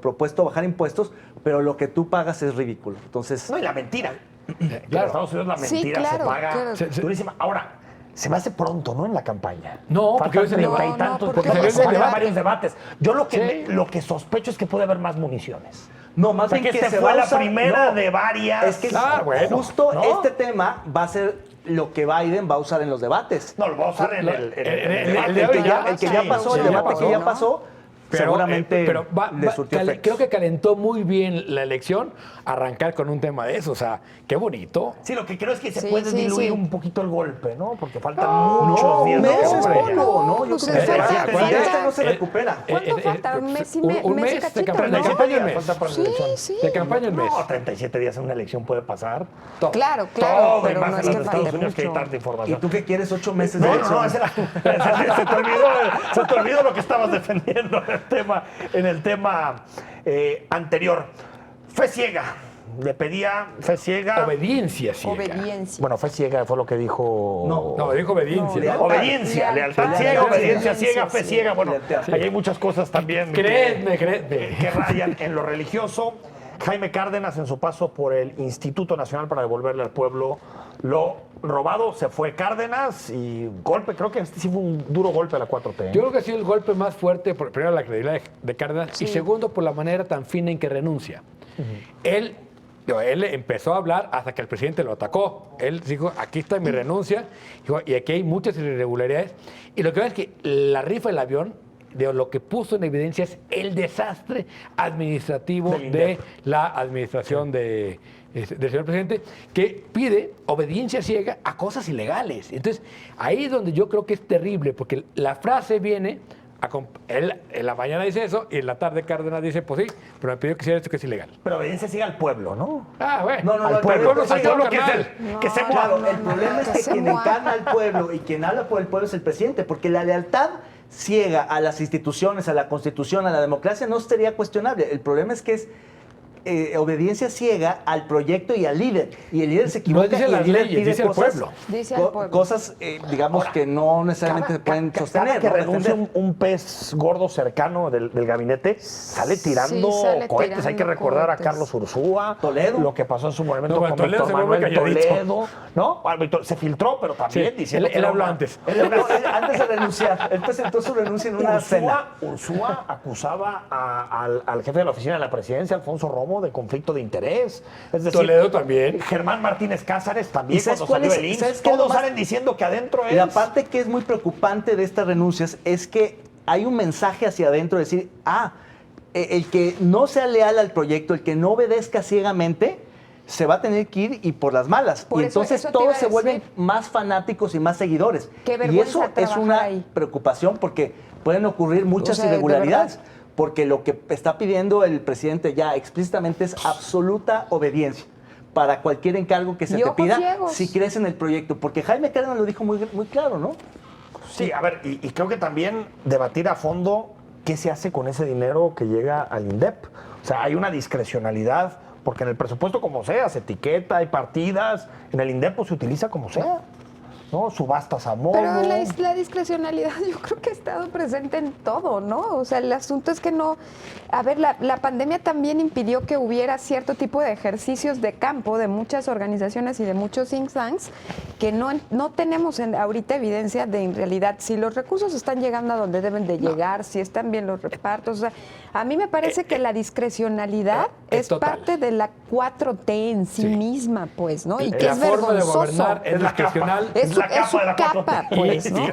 propuesto bajar impuestos, pero lo que tú pagas es ridículo. Entonces, No, y la mentira. En Claro. Estados Unidos la Sí, mentira claro, se paga claro. durísima. Ahora, se me hace pronto, ¿no? En la campaña. No, porque Faltan hoy se 30 y levanta. tantos, No, porque porque hoy se van a haber levanta. varios debates. Yo lo que, Sí. lo que sospecho es que puede haber más municiones. No, más O sea, bien que que esta se fue va a la usar- primera no, de varias. Es que bueno, justo ¿no? este tema va a ser lo que Biden va a usar en los debates. No, lo va a usar en el el de El hoy que ya, ya- el que ya sí, pasó, sí, el ya debate pasó, que ya ¿no? pasó, seguramente le surtió efectos. creo que calentó muy bien la elección arrancar con un tema de eso. O sea, qué bonito. Sí, lo que creo es que se Sí, puede sí, diluir sí. un poquito el golpe, ¿no? Porque faltan muchos días. meses, de campaña. Polo, ¿no? Yo Pues creo que falta- falta- falta- este no se recupera. ¿Cuánto falta? ¿Un mes y un mes y mes de cachito, campaña, no? de campaña un mes. Falta para la Sí, elección. sí. De campaña el mes. No, 37 días en una elección puede pasar. Claro, claro, Todo, y pero más no en es los que Estados falte Unidos que hay mucho. tanta ¿Y información. tú qué quieres 8 meses de No, elección? no, se te olvidó lo que estabas defendiendo en el tema anterior. Fe ciega. Le pedía fe ciega. Obediencia, sí. Obediencia. Bueno, fe ciega fue lo que dijo. No, dijo obediencia. No, ¿no? Obediencia, lealtad Lealtad. ciega, obediencia Lealtad. ciega, fe Sí. ciega. Bueno, Lealtad. ahí hay muchas cosas también Créeme. que rayan en lo religioso. Jaime Cárdenas, en su paso por el Instituto Nacional para devolverle al pueblo lo robado, se fue Cárdenas y golpe, creo que este sí fue un duro golpe a la 4T. Yo creo que ha sido el golpe más fuerte, primero la credibilidad de Cárdenas y segundo por la manera tan fina en que renuncia. Él empezó a hablar hasta que el presidente lo atacó. Él dijo, aquí está mi renuncia, dijo, y aquí hay muchas irregularidades. Y lo que veo es que la rifa del avión, de lo que puso en evidencia es el desastre administrativo Del de INDEP. la administración del señor presidente, que pide obediencia ciega a cosas ilegales. Entonces, ahí es donde yo creo que es terrible, porque la frase viene, él en la mañana dice eso, y en la tarde Cárdenas dice, pues sí, pero me pidió que hiciera esto que es ilegal. Pero obediencia ciega al pueblo, ¿no? Ah, bueno. No, Al el pueblo, pueblo al pueblo que es carnal. que se Claro, mueva. el problema es que se quien mueva. encarna al pueblo y quien habla por el pueblo es el presidente, porque la lealtad ciega a las instituciones, a la Constitución, a la democracia, no sería cuestionable. El problema es que es obediencia ciega al proyecto y al líder. Y el líder se equivoca dice y las el líder leyes, pide dice el cosas, pueblo. Dice al pueblo. cosas digamos, que no necesariamente se pueden sostener. Cada que ¿no? renuncia Defender. un pez gordo cercano del gabinete, sale tirando Sí, sale cohetes. Hay que tirando recordar cohetes. a Carlos Ursúa. Toledo. Lo que pasó en su momento No, bueno, con Toledo Víctor se vuelve Manuel calladito. Toledo. ¿No? Ah, se filtró, pero también Sí, diciendo él que era habló una- antes. Él habló antes. Antes de renunciar, él presentó su renuncia en una cena. Ursúa acusaba al jefe de la oficina de la presidencia, Alfonso Romo, de conflicto de interés. Es decir, Toledo también. Germán Martínez Cázares también, ¿Y sabes cuando cuál salió es? el IMSS, ¿Sabes qué es lo todos más- salen diciendo que adentro es... La parte que es muy preocupante de estas renuncias es que hay un mensaje hacia adentro de decir, el que no sea leal al proyecto, el que no obedezca ciegamente, se va a tener que ir y por las malas. Por y eso- entonces eso te iba todos a se vuelven decir. más fanáticos y más seguidores. Qué Y vergüenza eso es trabajar una ahí. preocupación porque pueden ocurrir muchas O sea, de irregularidades. verdad. Porque lo que está pidiendo el presidente ya explícitamente es absoluta obediencia para cualquier encargo que se Y te ojos pida ciegos. si crees en el proyecto. Porque Jaime Cárdenas lo dijo muy, muy claro, ¿no? Sí, a ver, y creo que también debatir a fondo qué se hace con ese dinero que llega al INDEP. O sea, hay una discrecionalidad, porque en el presupuesto como sea, se etiqueta, hay partidas, en el INDEP pues, se utiliza como sea, ¿no? Subastas a modo. Pero la discrecionalidad yo creo que ha estado presente en todo, ¿no? O sea, el asunto es que no... A ver, la pandemia también impidió que hubiera cierto tipo de ejercicios de campo de muchas organizaciones y de muchos think tanks que no tenemos ahorita evidencia de en realidad si los recursos están llegando a donde deben de llegar, si están bien los repartos. O sea, a mí me parece que la discrecionalidad es total. parte de la 4T en sí misma, pues, ¿no? Y que La es forma de vergonzoso. gobernar es Es la capa. discrecional Es la su capa de la capa, 4T. pues, ¿no?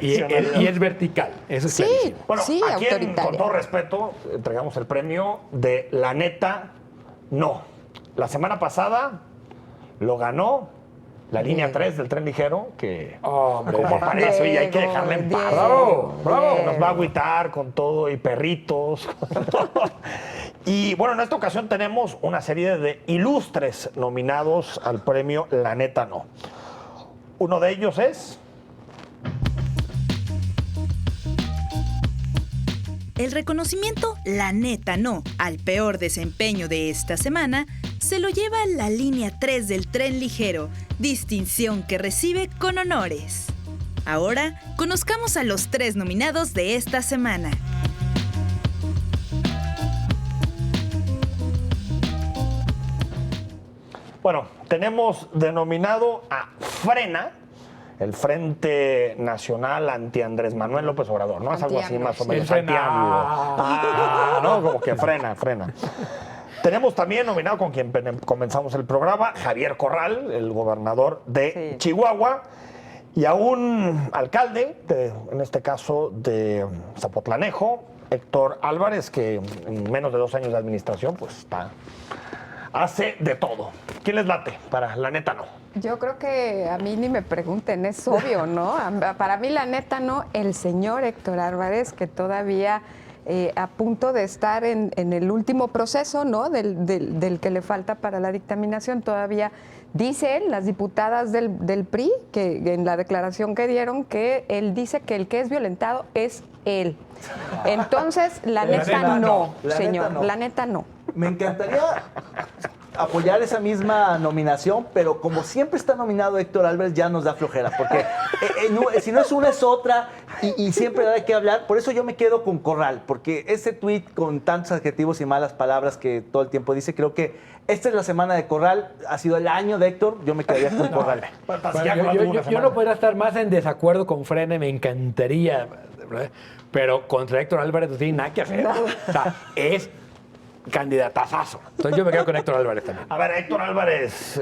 y es vertical. Eso es Sí, clarísimo. Bueno, sí, aquí con autoritaria. todo respeto, entregamos el premio de la neta no. La semana pasada lo ganó la línea 3 del tren ligero, que Hombre. como aparece, oye, hay que dejarla en paz. Bravo, bravo. Nos va a agüitar con todo y perritos. Y bueno, en esta ocasión tenemos una serie de ilustres nominados al premio La Neta No. Uno de ellos es... El reconocimiento La Neta No al peor desempeño de esta semana se lo lleva la línea 3 del tren ligero, distinción que recibe con honores. Ahora, conozcamos a los 3 nominados de esta semana. Bueno, tenemos denominado a Frena, el Frente Nacional anti Andrés Manuel López Obrador, ¿no? Es algo así Anti-AMLO, más o menos. sí. Frena. Anti-AMLO. ¿no? Como que frena. Tenemos también nominado con quien comenzamos el programa, Javier Corral, el gobernador de Chihuahua, y a un alcalde, en este caso de Zapotlanejo, Héctor Álvarez, que en menos de 2 años de administración, pues hace de todo. ¿Quién les late? Para la neta no. Yo creo que a mí ni me pregunten, es obvio, ¿no? Para mí la neta no, el señor Héctor Álvarez, que todavía a punto de estar en el último proceso, ¿no? Del que le falta para la dictaminación, todavía dicen las diputadas del PRI, que en la declaración que dieron, que él dice que el que es violentado es él. Entonces, la neta no, señor, la neta no. Me encantaría apoyar esa misma nominación, pero como siempre está nominado Héctor Álvarez, ya nos da flojera, porque si no es una es otra y siempre da de qué hablar. Por eso yo me quedo con Corral, porque ese tuit con tantos adjetivos y malas palabras que todo el tiempo dice, creo que esta es la semana de Corral, ha sido el año de Héctor, yo me quedaría con Corral. Yo no podría estar más en desacuerdo con Frene, me encantaría, ¿verdad? Pero contra Héctor Álvarez no tiene nada que hacer. O sea, es candidatazazo. Entonces yo me quedo con Héctor Álvarez también. A ver, Héctor Álvarez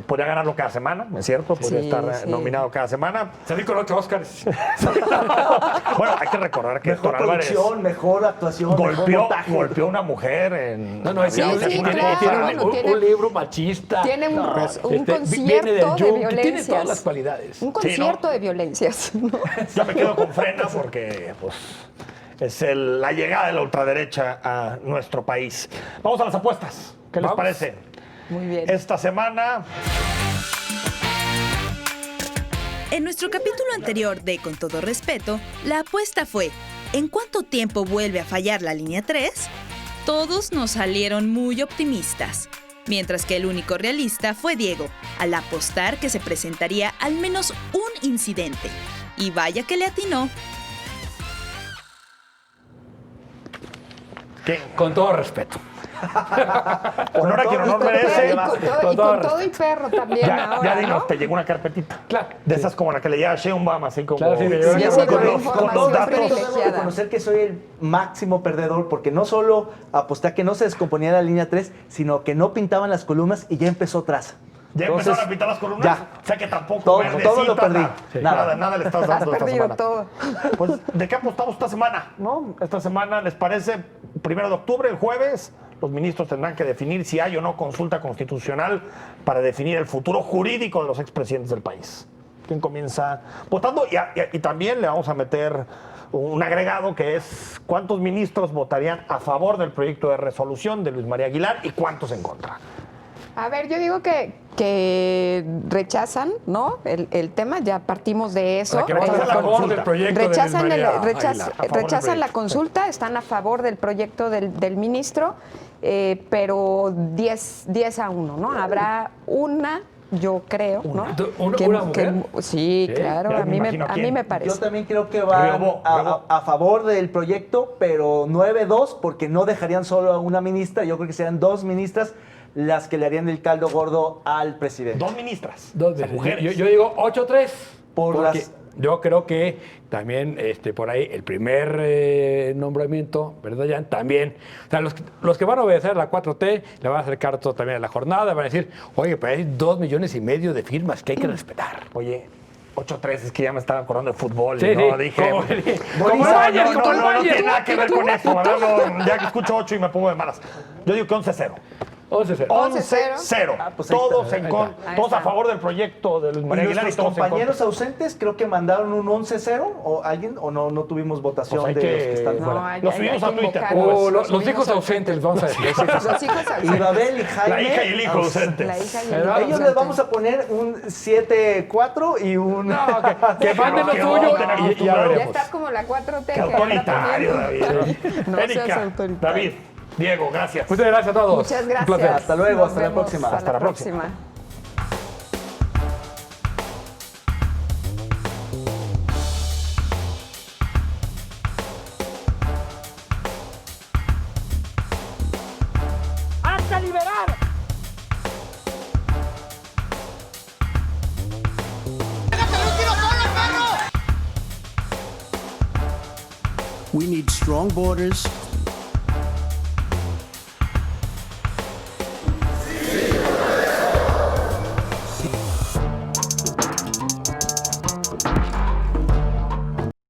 podría ganarlo cada semana, ¿es cierto? Podría estar nominado cada semana. Salir con 8 Óscares. Bueno, hay que recordar que mejor Héctor Álvarez producción, mejor actuación, golpeó a una mujer en... un libro machista. Tiene un concierto viene del de violencias. Tiene todas las cualidades. Un concierto de violencias. Yo me quedo con Frena porque, pues, es la llegada de la ultraderecha a nuestro país. Vamos a las apuestas. ¿Qué les parece? Muy bien. Esta semana... En nuestro capítulo anterior de Con todo respeto, la apuesta fue ¿en cuánto tiempo vuelve a fallar la línea 3? Todos nos salieron muy optimistas, mientras que el único realista fue Diego, al apostar que se presentaría al menos un incidente. Y vaya que le atinó. ¿Qué? Con todo respeto. Honor a quien honor merece. Con todo y perro también Ya ahora, dinos, ¿no? te llegó una carpetita. Claro. De esas como la que le llega a Sheinbaum, así como... Claro, sí, con los datos. Debo reconocer que soy el máximo perdedor, porque no solo aposté a que no se descomponía la línea 3, sino que no pintaban las columnas y ya empezó Traza. ¿Ya Entonces, empezaron a pintar las columnas? ya. O sea que tampoco Todo lo perdí. Nada le estás Has dando esta perdido semana. todo. Pues, ¿de qué apostamos esta semana? ¿No? Esta semana, ¿les parece? 1 de octubre, el jueves, los ministros tendrán que definir si hay o no consulta constitucional para definir el futuro jurídico de los expresidentes del país. ¿Quién comienza votando? Y también le vamos a meter un agregado que es cuántos ministros votarían a favor del proyecto de resolución de Luis María Aguilar y cuántos en contra. A ver, yo digo que rechazan, ¿no? El tema, ya partimos de eso. Para que voten a favor del proyecto de Luis María Aguilar, rechazan la consulta, están a favor del proyecto del ministro, pero 10-1, ¿no? Habrá una, yo creo, ¿no? ¿Una mujer? Sí, claro, a mí me parece. Yo también creo que van a favor del proyecto, pero 9-2, porque no dejarían solo a una ministra. Yo creo que serían 2 ministras las que le harían el caldo gordo al presidente. 2 ministras. 2 mujeres. Yo digo 8-3. Porque yo creo que también por ahí el primer nombramiento, ¿verdad, Jan? También, o sea, los que van a obedecer a la 4T le van a hacer cargo también a la jornada, van a decir, oye, pero hay 2,5 millones de firmas que hay que respetar. Oye, 8-3, es que ya me estaba acordando de fútbol. Sí, y no, sí, dije. como No Bayern. tiene nada que ver con eso, ¿verdad? No, ya que escucho 8 y me pongo de malas. Yo digo que 11-0. 11-0. 11-0. Pues todos ahí en todos a favor del proyecto de Luis María Aguilar y nuestros todos en compañeros contra. ausentes creo que mandaron un 11-0 o alguien o no tuvimos votación Pues de hay los que están que- fuera. Lo subimos a Twitter. Los hijos ausentes, vamos a decir. Los hijos Y Babel y Jaime. La hija y el hijo ausentes. La hija y el Pero hijo A ellos les ausente. vamos a poner un 7-4 y un... No, que manden lo Que suyo voten y ya acostumbrados. Ya veremos. estás como la 4T. Qué que anda autoritario, poniendo. David. No seas Erika, autoritario. David, Diego, gracias. Muchas gracias a todos. Muchas Un gracias. placer. Hasta luego, Nos hasta la vemos próxima. a Hasta la próxima. ¡Hasta liberar! We need strong borders,